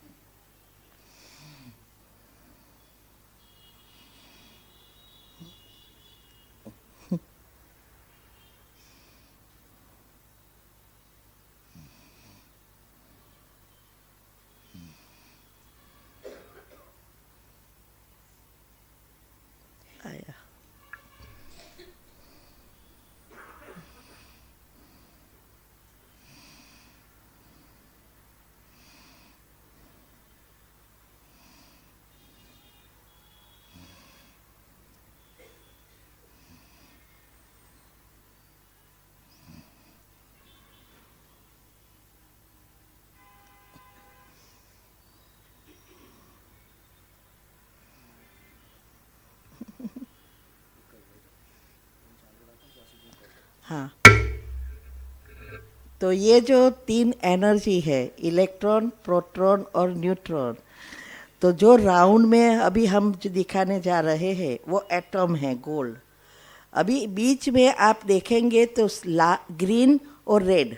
S1: आया। हाँ, तो ये जो तीन एनर्जी है, इलेक्ट्रॉन, प्रोटॉन और न्यूट्रॉन, तो जो राउंड में अभी हम जो दिखाने जा रहे हैं वो एटम है, गोल्ड। अभी बीच में आप देखेंगे तो ग्रीन और रेड,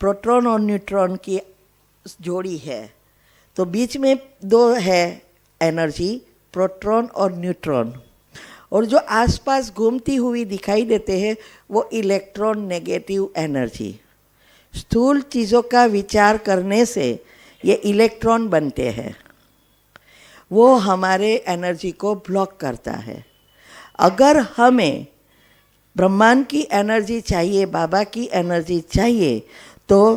S1: प्रोटॉन और न्यूट्रॉन की जोड़ी है। तो बीच में दो है एनर्जी, प्रोटॉन और न्यूट्रॉन, और जो आसपास घूमती हुई दिखाई देते हैं वो इलेक्ट्रॉन नेगेटिव एनर्जी। स्थूल चीज़ों का विचार करने से ये इलेक्ट्रॉन बनते हैं, वो हमारे एनर्जी को ब्लॉक करता है। अगर हमें ब्रह्मांड की एनर्जी चाहिए, बाबा की एनर्जी चाहिए, तो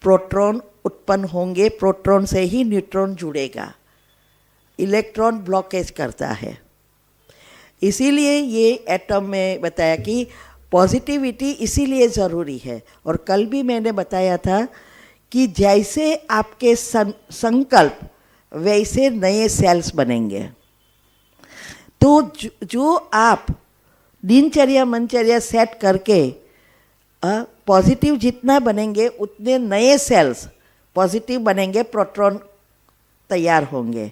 S1: प्रोटॉन उत्पन्न होंगे, प्रोटॉन से ही न्यूट्रॉन जुड़ेगा। इलेक्ट्रॉन ब्लॉकेज करता है। इसीलिए ये एटम में बताया कि पॉजिटिविटी इसीलिए ज़रूरी है। और कल भी मैंने बताया था कि जैसे आपके संकल्प वैसे नए सेल्स बनेंगे। तो जो आप दिनचर्या मनचर्या सेट करके पॉजिटिव जितना बनेंगे उतने नए सेल्स पॉजिटिव बनेंगे, प्रोटॉन तैयार होंगे।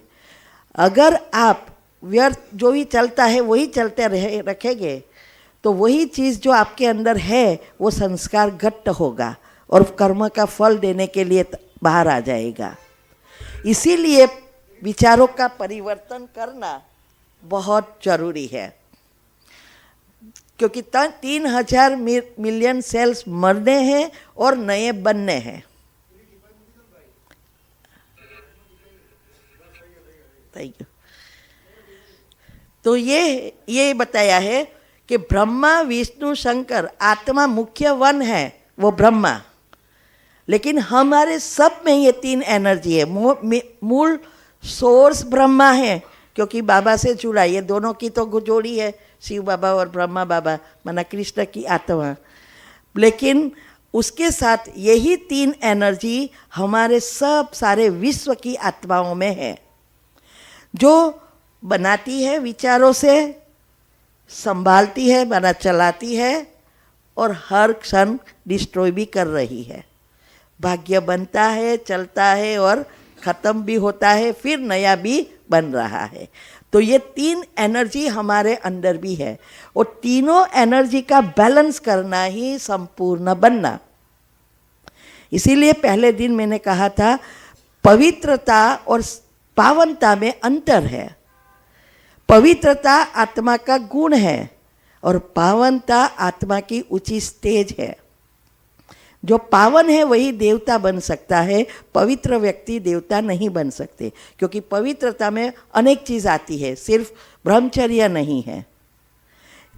S1: अगर आप व्यर्थ जो भी चलता है वही चलते रखेंगे तो वही चीज़ जो आपके अंदर है वो संस्कार घट्ट होगा और कर्म का फल देने के लिए बाहर आ जाएगा। इसीलिए विचारों का परिवर्तन करना बहुत जरूरी है, क्योंकि 3000 मिलियन सेल्स मरने हैं और नए बनने हैं। Thank you. तो ये बताया है कि ब्रह्मा विष्णु शंकर आत्मा मुख्य वन है, वो ब्रह्मा, लेकिन हमारे सब में ये तीन एनर्जी है। मूल सोर्स ब्रह्मा है, क्योंकि बाबा से जुड़ा, ये दोनों की तो जोड़ी है, शिव बाबा और ब्रह्मा बाबा, माना कृष्ण की आत्मा। लेकिन उसके साथ यही तीन एनर्जी हमारे सब सारे विश्व की आत्माओं में है, जो बनाती है विचारों से, संभालती है, बना चलाती है और हर क्षण डिस्ट्रॉय भी कर रही है। भाग्य बनता है, चलता है और ख़त्म भी होता है, फिर नया भी बन रहा है। तो ये तीन एनर्जी हमारे अंदर भी है और तीनों एनर्जी का बैलेंस करना ही संपूर्ण बनना। इसीलिए पहले दिन मैंने कहा था पवित्रता और पावनता में अंतर है। पवित्रता आत्मा का गुण है और पावनता आत्मा की ऊंची स्टेज है। जो पावन है वही देवता बन सकता है, पवित्र व्यक्ति देवता नहीं बन सकते, क्योंकि पवित्रता में अनेक चीज़ आती है, सिर्फ ब्रह्मचर्य नहीं है।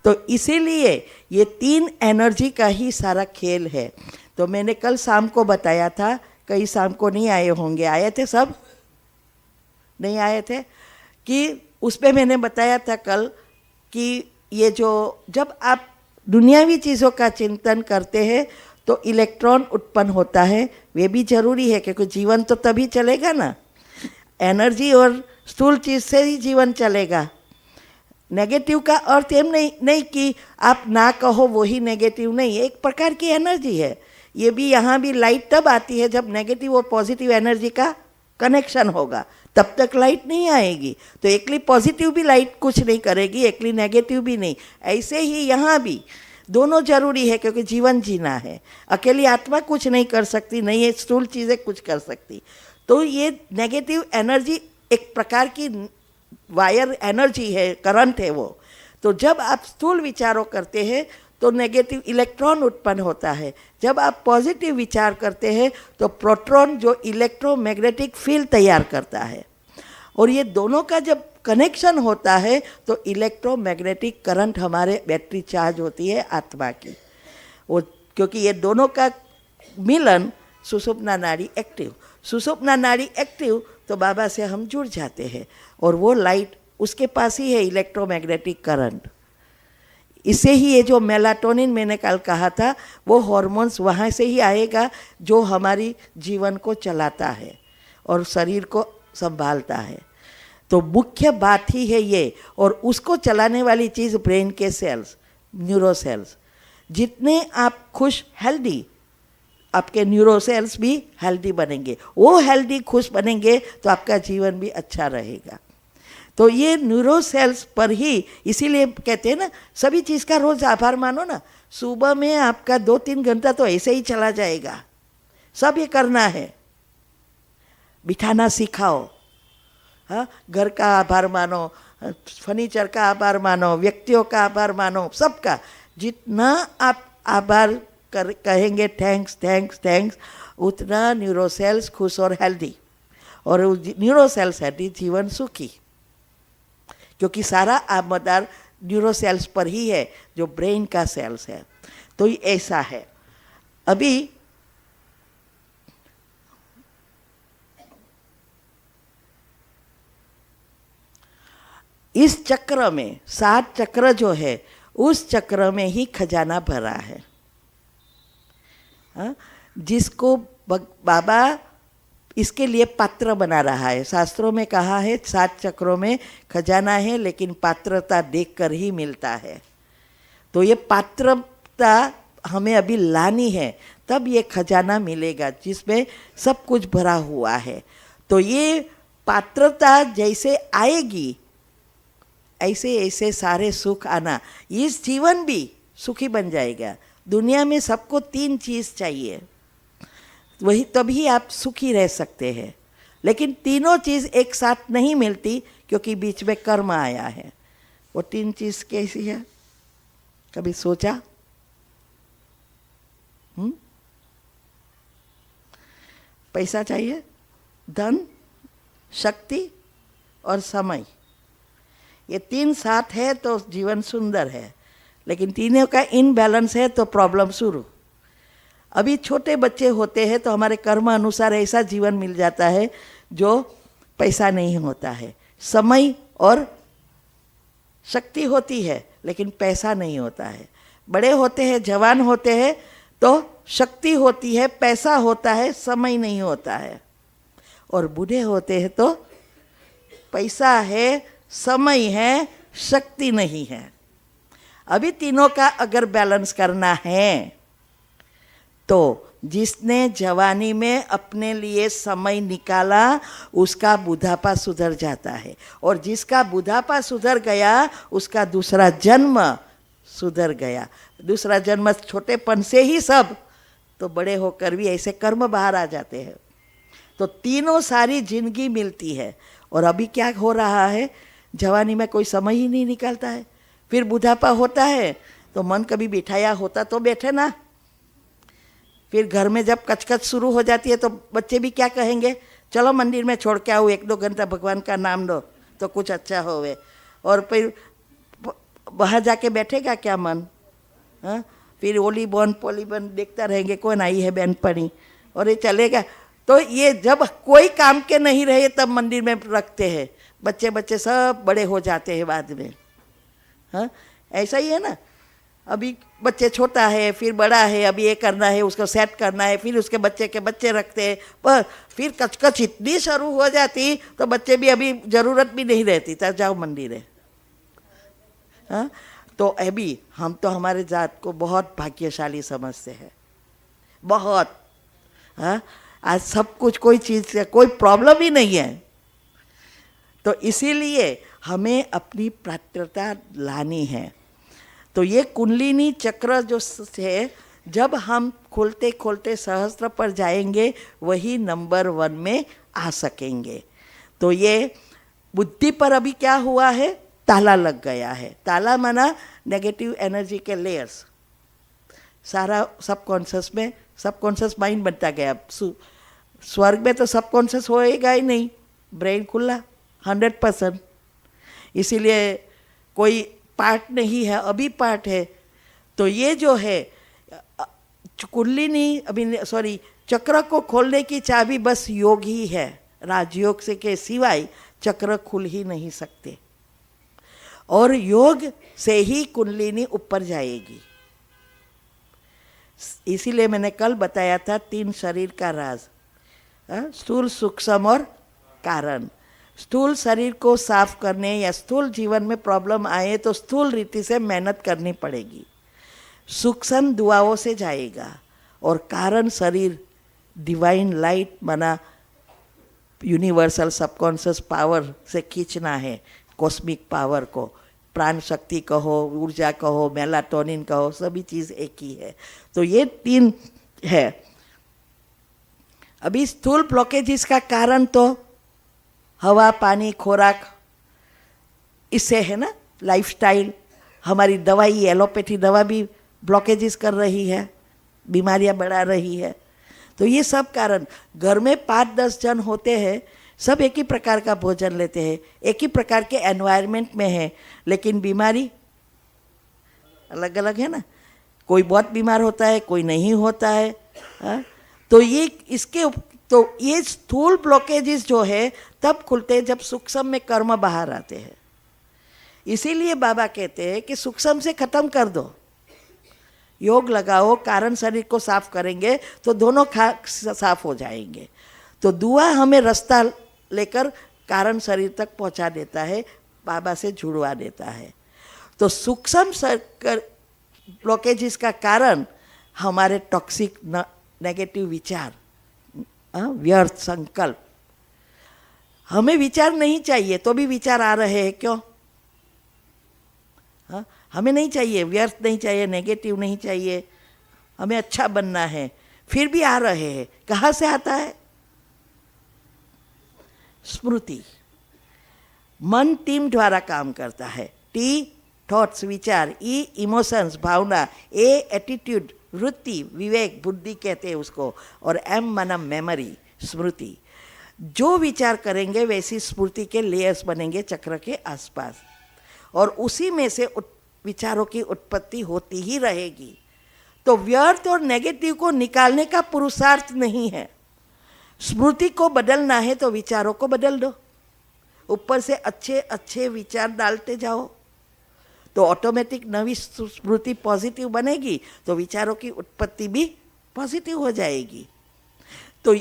S1: तो इसीलिए ये तीन एनर्जी का ही सारा खेल है। तो मैंने कल शाम को बताया था, कई शाम को नहीं आए होंगे, आए थे सब? नहीं आए थे? कि उस पर मैंने बताया था कल कि ये जो जब आप दुनियावी चीज़ों का चिंतन करते हैं तो इलेक्ट्रॉन उत्पन्न होता है, वे भी जरूरी है, क्योंकि जीवन तो तभी चलेगा ना, एनर्जी और स्थूल चीज़ से ही जीवन चलेगा। नेगेटिव का अर्थ एम नहीं कि आप ना कहो वही नेगेटिव नहीं, एक प्रकार की एनर्जी है। ये भी यहाँ भी लाइट तब आती है जब नेगेटिव और पॉजिटिव एनर्जी का कनेक्शन होगा, तब तक लाइट नहीं आएगी। तो एकली पॉजिटिव भी लाइट कुछ नहीं करेगी, एकली नेगेटिव भी नहीं। ऐसे ही यहाँ भी दोनों जरूरी है, क्योंकि जीवन जीना है। अकेली आत्मा कुछ नहीं कर सकती, नहीं ये स्थूल चीज़ें कुछ कर सकती। तो ये नेगेटिव एनर्जी एक प्रकार की वायर एनर्जी है, करंट है वो। तो जब आप स्थूल विचारों करते हैं तो नेगेटिव इलेक्ट्रॉन उत्पन्न होता है, जब आप पॉजिटिव विचार करते हैं तो प्रोटॉन जो इलेक्ट्रोमैग्नेटिक फील्ड तैयार करता है, और ये दोनों का जब कनेक्शन होता है तो इलेक्ट्रोमैग्नेटिक करंट हमारे बैटरी चार्ज होती है आत्मा की। वो क्योंकि ये दोनों का मिलन सुषुप्ना नाड़ी एक्टिव, सुषुप्ना नाड़ी एक्टिव तो बाबा से हम जुड़ जाते हैं, और वो लाइट उसके पास ही है, इलेक्ट्रोमैग्नेटिक करंट। इससे ही ये जो मेलाटोनिन मैंने कल कहा था, वो हॉर्मोन्स वहाँ से ही आएगा जो हमारी जीवन को चलाता है और शरीर को संभालता है। तो मुख्य बात ही है ये, और उसको चलाने वाली चीज़ ब्रेन के सेल्स, न्यूरो सेल्स। जितने आप खुश, हेल्दी, आपके न्यूरो सेल्स भी हेल्दी बनेंगे। वो हेल्दी खुश बनेंगे तो आपका जीवन भी अच्छा रहेगा। तो ये न्यूरो सेल्स पर ही, इसीलिए कहते हैं ना, सभी चीज़ का रोज आभार मानो ना। सुबह में आपका 2-3 घंटा तो ऐसे ही चला जाएगा, सब ये करना है। बिठाना सिखाओ, हाँ, घर का आभार मानो, फर्नीचर का आभार मानो, व्यक्तियों का आभार मानो, सबका। जितना आप आभार कहेंगे थैंक्स थैंक्स थैंक्स, उतना न्यूरो सेल्स खुश और हेल्दी, और न्यूरो सेल्स हेल्दी, जीवन सुखी। क्योंकि सारा आमदार न्यूरो सेल्स पर ही है, जो ब्रेन का सेल्स है। तो ये ऐसा है। अभी इस चक्र में 7 चक्र जो है, उस चक्र में ही खजाना भरा है। हाँ? जिसको बाबा इसके लिए पात्र बना रहा है। शास्त्रों में कहा है 7 चक्रों में खजाना है, लेकिन पात्रता देखकर ही मिलता है। तो ये पात्रता हमें अभी लानी है, तब ये खजाना मिलेगा जिसमें सब कुछ भरा हुआ है। तो ये पात्रता जैसे आएगी, ऐसे ऐसे सारे सुख आना, इस जीवन भी सुखी बन जाएगा। दुनिया में सबको 3 चीज़ चाहिए, वही तभी आप सुखी रह सकते हैं। लेकिन तीनों चीज़ एक साथ नहीं मिलती, क्योंकि बीच में कर्म आया है। वो 3 चीज़ कैसी है, कभी सोचा? पैसा चाहिए, धन, शक्ति और समय। ये 3 साथ है तो जीवन सुंदर है, लेकिन तीनों का इनबैलेंस है तो प्रॉब्लम शुरू। अभी छोटे बच्चे होते हैं तो हमारे कर्म अनुसार ऐसा जीवन मिल जाता है जो पैसा नहीं होता है। समय और शक्ति होती है, लेकिन पैसा नहीं होता है। बड़े होते हैं, जवान होते हैं तो शक्ति होती है, पैसा होता है, समय नहीं होता है। और बूढ़े होते हैं तो पैसा है, समय है, शक्ति नहीं है। अभी तीनों का अगर बैलेंस करना है तो जिसने जवानी में अपने लिए समय निकाला, उसका बुढ़ापा सुधर जाता है। और जिसका बुढ़ापा सुधर गया, उसका दूसरा जन्म सुधर गया। दूसरा जन्म छोटेपन से ही सब, तो बड़े होकर भी ऐसे कर्म बाहर आ जाते हैं। तो तीनों सारी जिंदगी मिलती है। और अभी क्या हो रहा है, जवानी में कोई समय ही नहीं निकालता है। फिर बुढ़ापा होता है तो मन कभी बिठाया होता तो बैठे ना। फिर घर में जब कचकच शुरू हो जाती है तो बच्चे भी क्या कहेंगे, चलो मंदिर में छोड़ के आओ, 1-2 घंटा भगवान का नाम लो तो कुछ अच्छा होवे। और फिर वहाँ जाके बैठेगा क्या मन? हाँ, फिर ओली बन पोली बन देखता रहेंगे, कौन आई है बहनपनी, और ये चलेगा। तो ये जब कोई काम के नहीं रहे तब मंदिर में रखते हैं। बच्चे बच्चे सब बड़े हो जाते हैं बाद में। हाँ, ऐसा ही है ना। अभी बच्चे छोटा है, फिर बड़ा है, अभी ये करना है, उसको सेट करना है, फिर उसके बच्चे के बच्चे रखते हैं। पर फिर कचकच इतनी शुरू हो जाती तो बच्चे भी अभी ज़रूरत भी नहीं रहती, तो जाओ मंदिर है। हाँ, तो अभी हम तो हमारे जात को बहुत भाग्यशाली समझते हैं, बहुत। हाँ, आज सब कुछ, कोई चीज़ से कोई प्रॉब्लम ही नहीं है। तो इसीलिए हमें अपनी पात्रता लानी है। तो ये कुंडलिनी चक्र जो है, जब हम खोलते खोलते सहस्त्र पर जाएंगे, वही नंबर 1 में आ सकेंगे। तो ये बुद्धि पर अभी क्या हुआ है, ताला लग गया है। ताला माना नेगेटिव एनर्जी के लेयर्स, सारा सबकॉन्शियस में, सबकॉन्शियस माइंड बनता गया। स्वर्ग में तो सबकॉन्शियस होएगा ही नहीं, ब्रेन खुला 100%। इसीलिए कोई पार्ट नहीं है, अभी पार्ट है। तो ये जो है कुंडलिनी, अभी सॉरी, चक्र को खोलने की चाबी बस योग ही है। राजयोग से के सिवाय चक्र खुल ही नहीं सकते। और योग से ही कुंडलिनी ऊपर जाएगी। इसीलिए मैंने कल बताया था 3 शरीर का राज, स्थूल, सूक्ष्म और कारण। स्थूल शरीर को साफ करने या स्थूल जीवन में प्रॉब्लम आए तो स्थूल रीति से मेहनत करनी पड़ेगी। सूक्ष्म दुआओं से जाएगा और कारण शरीर डिवाइन लाइट माना यूनिवर्सल सबकॉन्शियस पावर से खींचना है, कॉस्मिक पावर को, प्राण शक्ति कहो, ऊर्जा कहो, मेलाटोनिन कहो, सभी चीज़ एक ही है। तो ये 3 है। अभी स्थूल ब्लॉकेज का कारण तो हवा, पानी, खुराक, इससे है ना, लाइफस्टाइल, हमारी दवाई, एलोपैथी दवा भी ब्लॉकेजेस कर रही है, बीमारियां बढ़ा रही है। तो ये सब कारण, घर में 5-10 जन होते हैं, सब एक ही प्रकार का भोजन लेते हैं, एक ही प्रकार के एनवायरनमेंट में है, लेकिन बीमारी अलग अलग है ना। कोई बहुत बीमार होता है, कोई नहीं होता है। हा? तो ये स्थूल ब्लॉकेजेस जो है तब खुलते हैं जब सूक्ष्म में कर्म बाहर आते हैं। इसीलिए बाबा कहते हैं कि सूक्ष्म से खत्म कर दो, योग लगाओ, कारण शरीर को साफ करेंगे तो दोनों साफ हो जाएंगे। तो दुआ हमें रास्ता लेकर कारण शरीर तक पहुंचा देता है, बाबा से जुड़वा देता है। तो सूक्ष्म ब्लॉकेजेस का कारण हमारे टॉक्सिक नेगेटिव विचार, व्यर्थ संकल्प। हमें विचार नहीं चाहिए तो भी विचार आ रहे हैं, क्यों? हमें नहीं चाहिए, व्यर्थ नहीं चाहिए, नेगेटिव नहीं चाहिए, हमें अच्छा बनना है, फिर भी आ रहे हैं। कहाँ से आता है? स्मृति। मन टीम द्वारा काम करता है। टी थॉट्स, विचार, ई इमोशंस, भावना, ए एटीट्यूड, वृत्ति, विवेक, बुद्धि कहते हैं उसको, और एम माना मेमोरी, स्मृति। जो विचार करेंगे वैसी स्मृति के लेयर्स बनेंगे चक्र के आसपास, और उसी में से विचारों की उत्पत्ति होती ही रहेगी। तो व्यर्थ और नेगेटिव को निकालने का पुरुषार्थ नहीं है। स्मृति को बदलना है तो विचारों को बदल दो, ऊपर से अच्छे अच्छे विचार डालते जाओ, तो ऑटोमेटिक नवी स्मृति पॉजिटिव बनेगी, तो विचारों की उत्पत्ति भी पॉजिटिव हो जाएगी। तो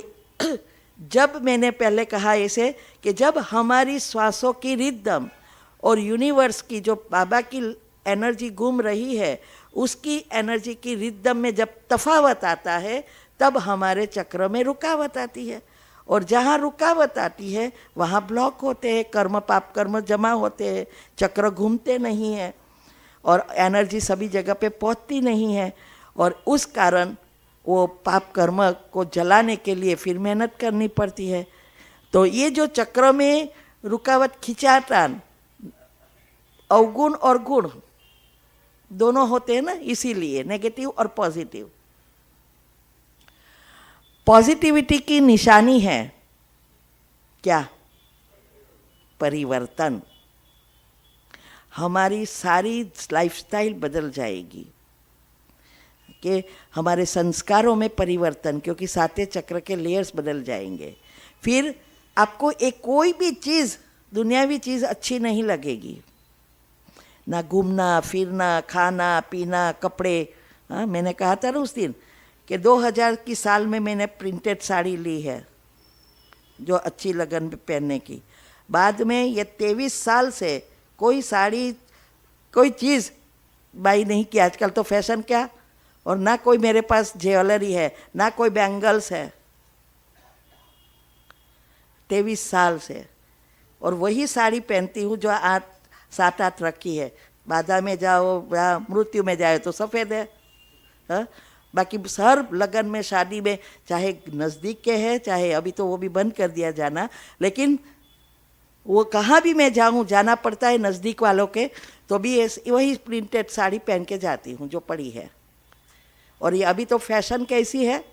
S1: जब मैंने पहले कहा ऐसे कि जब हमारी श्वासों की रिदम और यूनिवर्स की जो बाबा की एनर्जी घूम रही है, उसकी एनर्जी की रिदम में जब तफावत आता है, तब हमारे चक्र में रुकावट आती है, और जहाँ रुकावट आती है वहाँ ब्लॉक होते हैं, कर्म पाप कर्म जमा होते हैं, चक्र घूमते नहीं हैं और एनर्जी सभी जगह पे पहुँचती नहीं है, और उस कारण वो पाप कर्म को जलाने के लिए फिर मेहनत करनी पड़ती है। तो ये जो चक्र में रुकावट, खिंचातान, अवगुण और गुण दोनों होते हैं ना, इसीलिए नेगेटिव और पॉजिटिव। पॉजिटिविटी की निशानी है क्या? परिवर्तन। हमारी सारी लाइफस्टाइल बदल जाएगी, कि हमारे संस्कारों में परिवर्तन, क्योंकि सातवें चक्र के लेयर्स बदल जाएंगे। फिर आपको एक कोई भी चीज़, दुनियावी चीज़ अच्छी नहीं लगेगी, ना घूमना फिरना, खाना पीना, कपड़े। हाँ, मैंने कहा था ना उस दिन कि 2000 की साल में मैंने प्रिंटेड साड़ी ली है, जो अच्छी लगन पे पहनने की। बाद में ये 23 साल से कोई साड़ी, कोई चीज़ बाई नहीं की। आजकल तो फैशन क्या, और ना कोई मेरे पास ज्वेलरी है, ना कोई बैंगल्स है, 23 साल से। और वही साड़ी पहनती हूँ जो 7-8 रखी है। बाधा में जाओ या मृत्यु में जाए तो सफ़ेद है। हाँ? बाकी हर लगन में, शादी में, चाहे नज़दीक के हैं, चाहे अभी तो वो भी बंद कर दिया जाना, लेकिन वो कहाँ भी मैं जाऊँ, जाना पड़ता है नज़दीक वालों के, तो भी वही प्रिंटेड साड़ी पहन के जाती हूँ जो पड़ी है। और ये अभी तो फैशन कैसी है,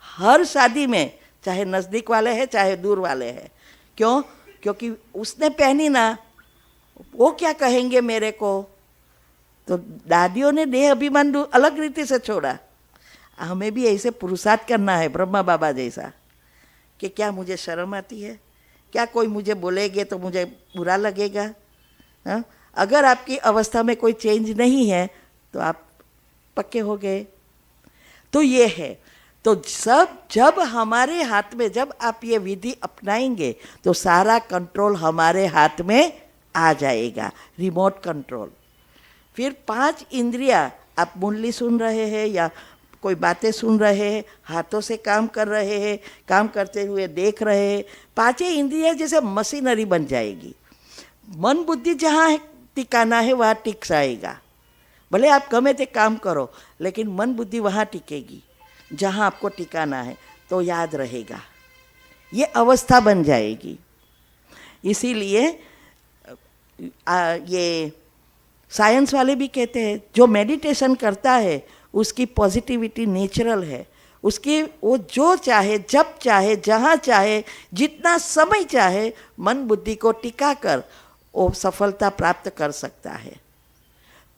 S1: हर शादी में, चाहे नज़दीक वाले हैं चाहे दूर वाले हैं। क्यों? क्योंकि उसने पहनी ना, वो क्या कहेंगे मेरे को। तो दादियों ने देह अभिमान अलग रीति से छोड़ा। हमें भी ऐसे पुरुषार्थ करना है ब्रह्मा बाबा जैसा, कि क्या मुझे शर्म आती है, क्या कोई मुझे बोलेगे तो मुझे बुरा लगेगा। हाँ? अगर आपकी अवस्था में कोई चेंज नहीं है तो आप पक्के हो गए। तो ये है। तो सब जब हमारे हाथ में, जब आप ये विधि अपनाएंगे तो सारा कंट्रोल हमारे हाथ में आ जाएगा, रिमोट कंट्रोल। फिर 5 इंद्रियां आप मुरली सुन रहे हैं या कोई बातें सुन रहे हैं, हाथों से काम कर रहे हैं, काम करते हुए देख रहे हैं, पांचों इंद्रियां जैसे मशीनरी बन जाएगी। मन बुद्धि जहाँ टिकाना है वहाँ टिक जाएगा। भले आप गमे ते काम करो, लेकिन मन बुद्धि वहाँ टिकेगी जहाँ आपको टिकाना है, तो याद रहेगा, ये अवस्था बन जाएगी। इसीलिए ये साइंस वाले भी कहते हैं जो मेडिटेशन करता है उसकी पॉजिटिविटी नेचुरल है, उसकी वो जो चाहे, जब चाहे, जहाँ चाहे, जितना समय चाहे मन बुद्धि को टिका कर वो सफलता प्राप्त कर सकता है।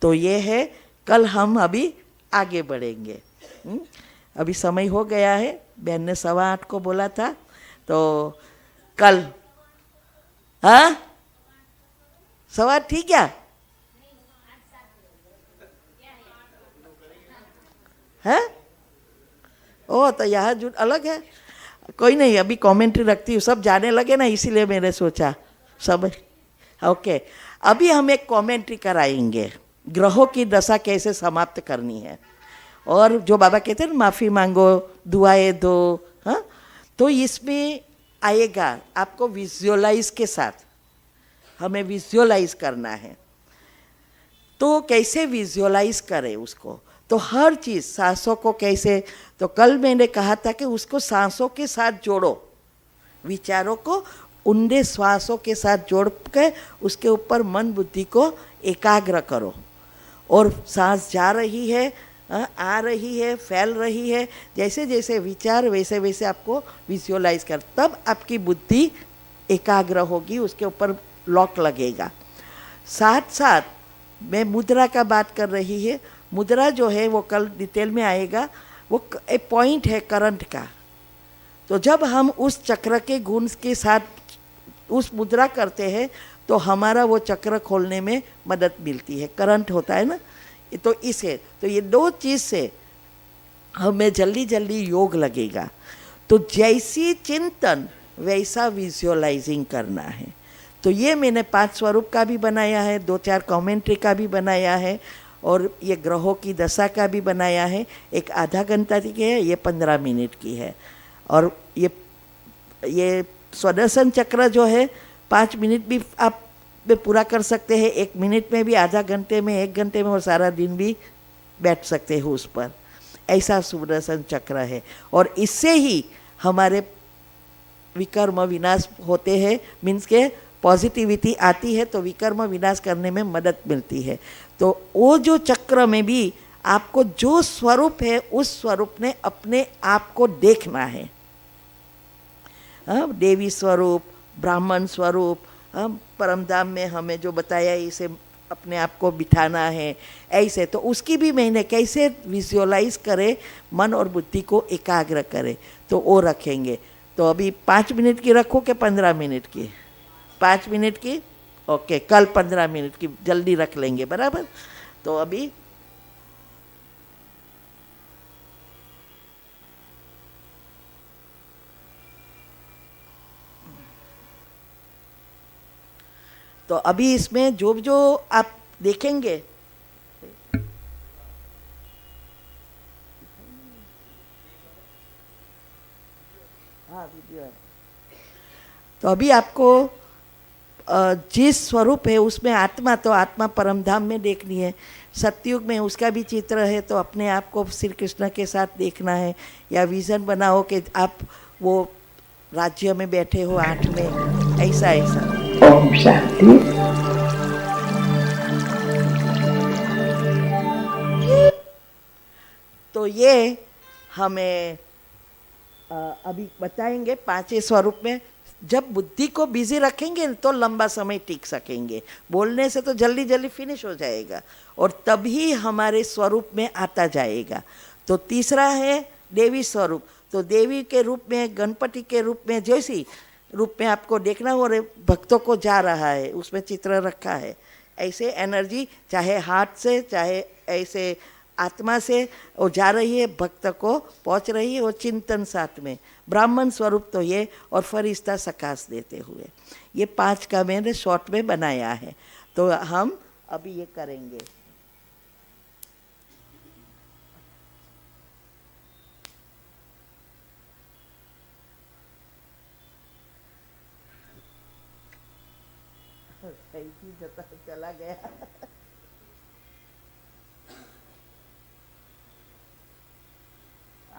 S1: तो ये है, कल हम अभी आगे बढ़ेंगे। अभी समय हो गया है, बहन ने 8:15 को बोला था, तो कल, हाँ 8:15 ठीक क्या है? ओ तो यहाँ जो अलग है, कोई नहीं, अभी कमेंट्री रखती हूँ, सब जाने लगे ना, इसीलिए मैंने सोचा सब। ओके, अभी हम एक कमेंट्री कराएंगे, ग्रहों की दशा कैसे समाप्त करनी है, और जो बाबा कहते हैं ना माफ़ी मांगो, दुआएं दो, हाँ, तो इसमें आएगा आपको विजुअलाइज के साथ, हमें विजुअलाइज करना है। तो कैसे विजुअलाइज करें उसको, तो हर चीज़, सांसों को कैसे, तो कल मैंने कहा था कि उसको सांसों के साथ जोड़ो, विचारों को उनके श्वासों के साथ जोड़ के उसके ऊपर मन बुद्धि को एकाग्र करो, और सांस जा रही है, आ रही है, फैल रही है, जैसे जैसे विचार वैसे वैसे आपको विजुअलाइज कर, तब आपकी बुद्धि एकाग्र होगी, उसके ऊपर लॉक लगेगा। साथ साथ मैं मुद्रा का बात कर रही है, मुद्रा जो है वो कल डिटेल में आएगा, वो एक पॉइंट है करंट का। तो जब हम उस चक्र के गुण के साथ उस मुद्रा करते हैं तो हमारा वो चक्र खोलने में मदद मिलती है, करंट होता है ना, तो इसे, तो ये 2 चीज़ से हमें जल्दी जल्दी योग लगेगा। तो जैसी चिंतन वैसा विजुअलाइजिंग करना है। तो ये मैंने 5 स्वरूप का भी बनाया है, 2-4 कमेंट्री का भी बनाया है, और ये ग्रहों की दशा का भी बनाया है। एक आधा घंटा की है, ये 15 मिनट की है, और ये स्वदर्शन चक्र जो है 5 मिनट भी आप पूरा कर सकते हैं, 1 मिनट में भी, आधा घंटे में, 1 घंटे में, और सारा दिन भी बैठ सकते हो उस पर। ऐसा सुदर्शन चक्र है, और इससे ही हमारे विकर्म विनाश होते हैं, मीन्स के पॉजिटिविटी आती है तो विकर्म विनाश करने में मदद मिलती है। तो वो जो चक्र में भी आपको जो स्वरूप है उस स्वरूप ने अपने आप को देखना है, देवी स्वरूप, ब्राह्मण स्वरूप, परमधाम में हमें जो बताया इसे अपने आप को बिठाना है, ऐसे। तो उसकी भी मैंने कैसे विजुअलाइज करे, मन और बुद्धि को एकाग्र करे, तो वो रखेंगे। तो अभी 5 मिनट की रखो कि 15 मिनट की? 5 मिनट की, ओके, कल 15 मिनट की जल्दी रख लेंगे, बराबर। तो अभी इसमें जो जो आप देखेंगे, हाँ वीडियो है, तो अभी आपको जिस स्वरूप है उसमें आत्मा, तो आत्मा परमधाम में देखनी है। सतयुग में उसका भी चित्र है, तो अपने आप को श्री कृष्ण के साथ देखना है, या विज़न बनाओ कि आप वो राज्य में बैठे हो 8 में, ऐसा ऐसा। ओम शांति। तो ये हमें अभी बताएंगे 5 स्वरूप में। जब बुद्धि को बिजी रखेंगे तो लंबा समय टिक सकेंगे, बोलने से तो जल्दी जल्दी फिनिश हो जाएगा, और तभी हमारे स्वरूप में आता जाएगा। तो तीसरा है देवी स्वरूप। तो देवी के रूप में, गणपति के रूप में, जैसी रूप में आपको देखना, और भक्तों को जा रहा है, उसमें चित्र रखा है, ऐसे एनर्जी चाहे हाथ से चाहे ऐसे आत्मा से वो जा रही है, भक्त को पहुंच रही है, वो चिंतन साथ में। ब्राह्मण स्वरूप तो ये, और फरिश्ता सकाश देते हुए, ये 5 का मैंने शॉर्ट में बनाया है। तो हम अभी ये करेंगे। सही चीज जता चला गया।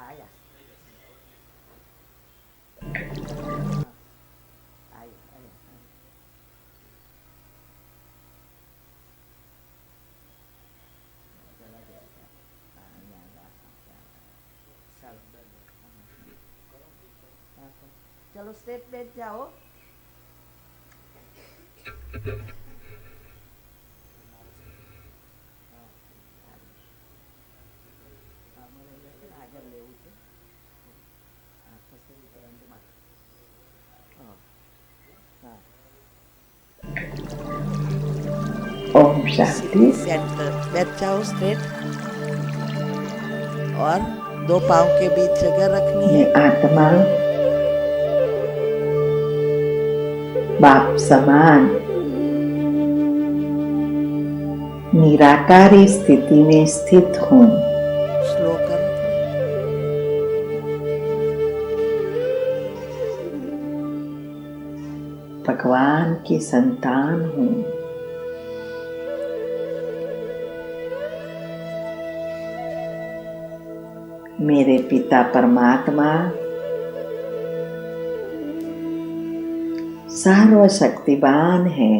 S1: आया आई आई चला गया क्या? यहाँ चलो स्ट्रेट बैठ जाओ। આગળ લેવું છે ખસેડી એન્ડમાં હા
S2: ओम शांति।
S1: सेंटर बैठ जाओ स्ट्रेट और दो पाँव के बीच जगह रखनी है।
S2: ये आत्मा बाप समान निराकारी स्थिति में स्थित हूँ।
S1: स्लो करो।
S2: भगवान की संतान हूँ। मेरे पिता परमात्मा सर्वशक्तिवान है।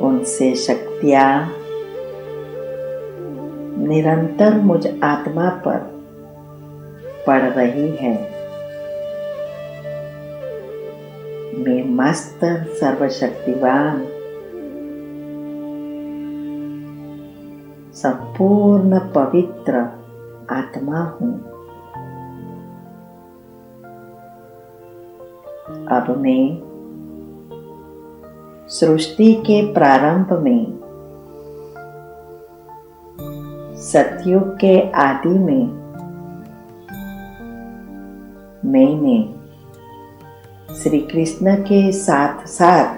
S2: उनसे शक्तियाँ निरंतर मुझ आत्मा पर पड़ रही है। मैं मस्त सर्वशक्तिवान संपूर्ण पवित्र आत्मा हूँ। अब मैं सृष्टि के प्रारंभ में सतयुग के आदि में मैंने श्री कृष्ण के साथ साथ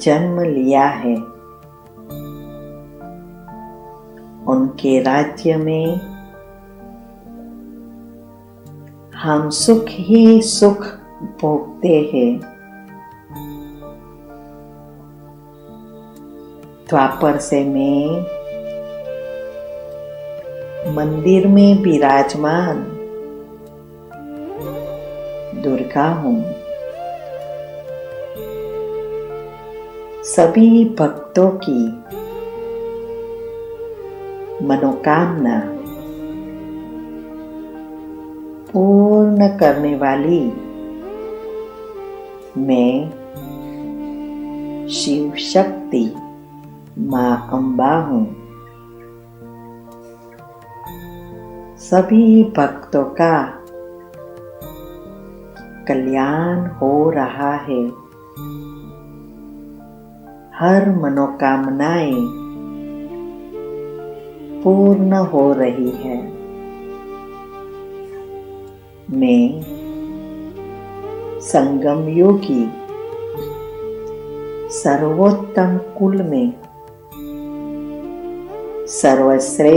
S2: जन्म लिया है। उनके राज्य में हम सुख ही सुख भोगते हैं। द्वापर से मैं मंदिर में विराजमान दुर्गा हूँ। सभी भक्तों की मनोकामना पूर्ण करने वाली मैं शिव शक्ति माँ अम्बा हूँ। सभी भक्तों का कल्याण हो रहा है। हर मनोकामनाएं पूर्ण हो रही है। मैं संगम योगी सर्वोत्तम कुल में सर्वश्रेष्ठ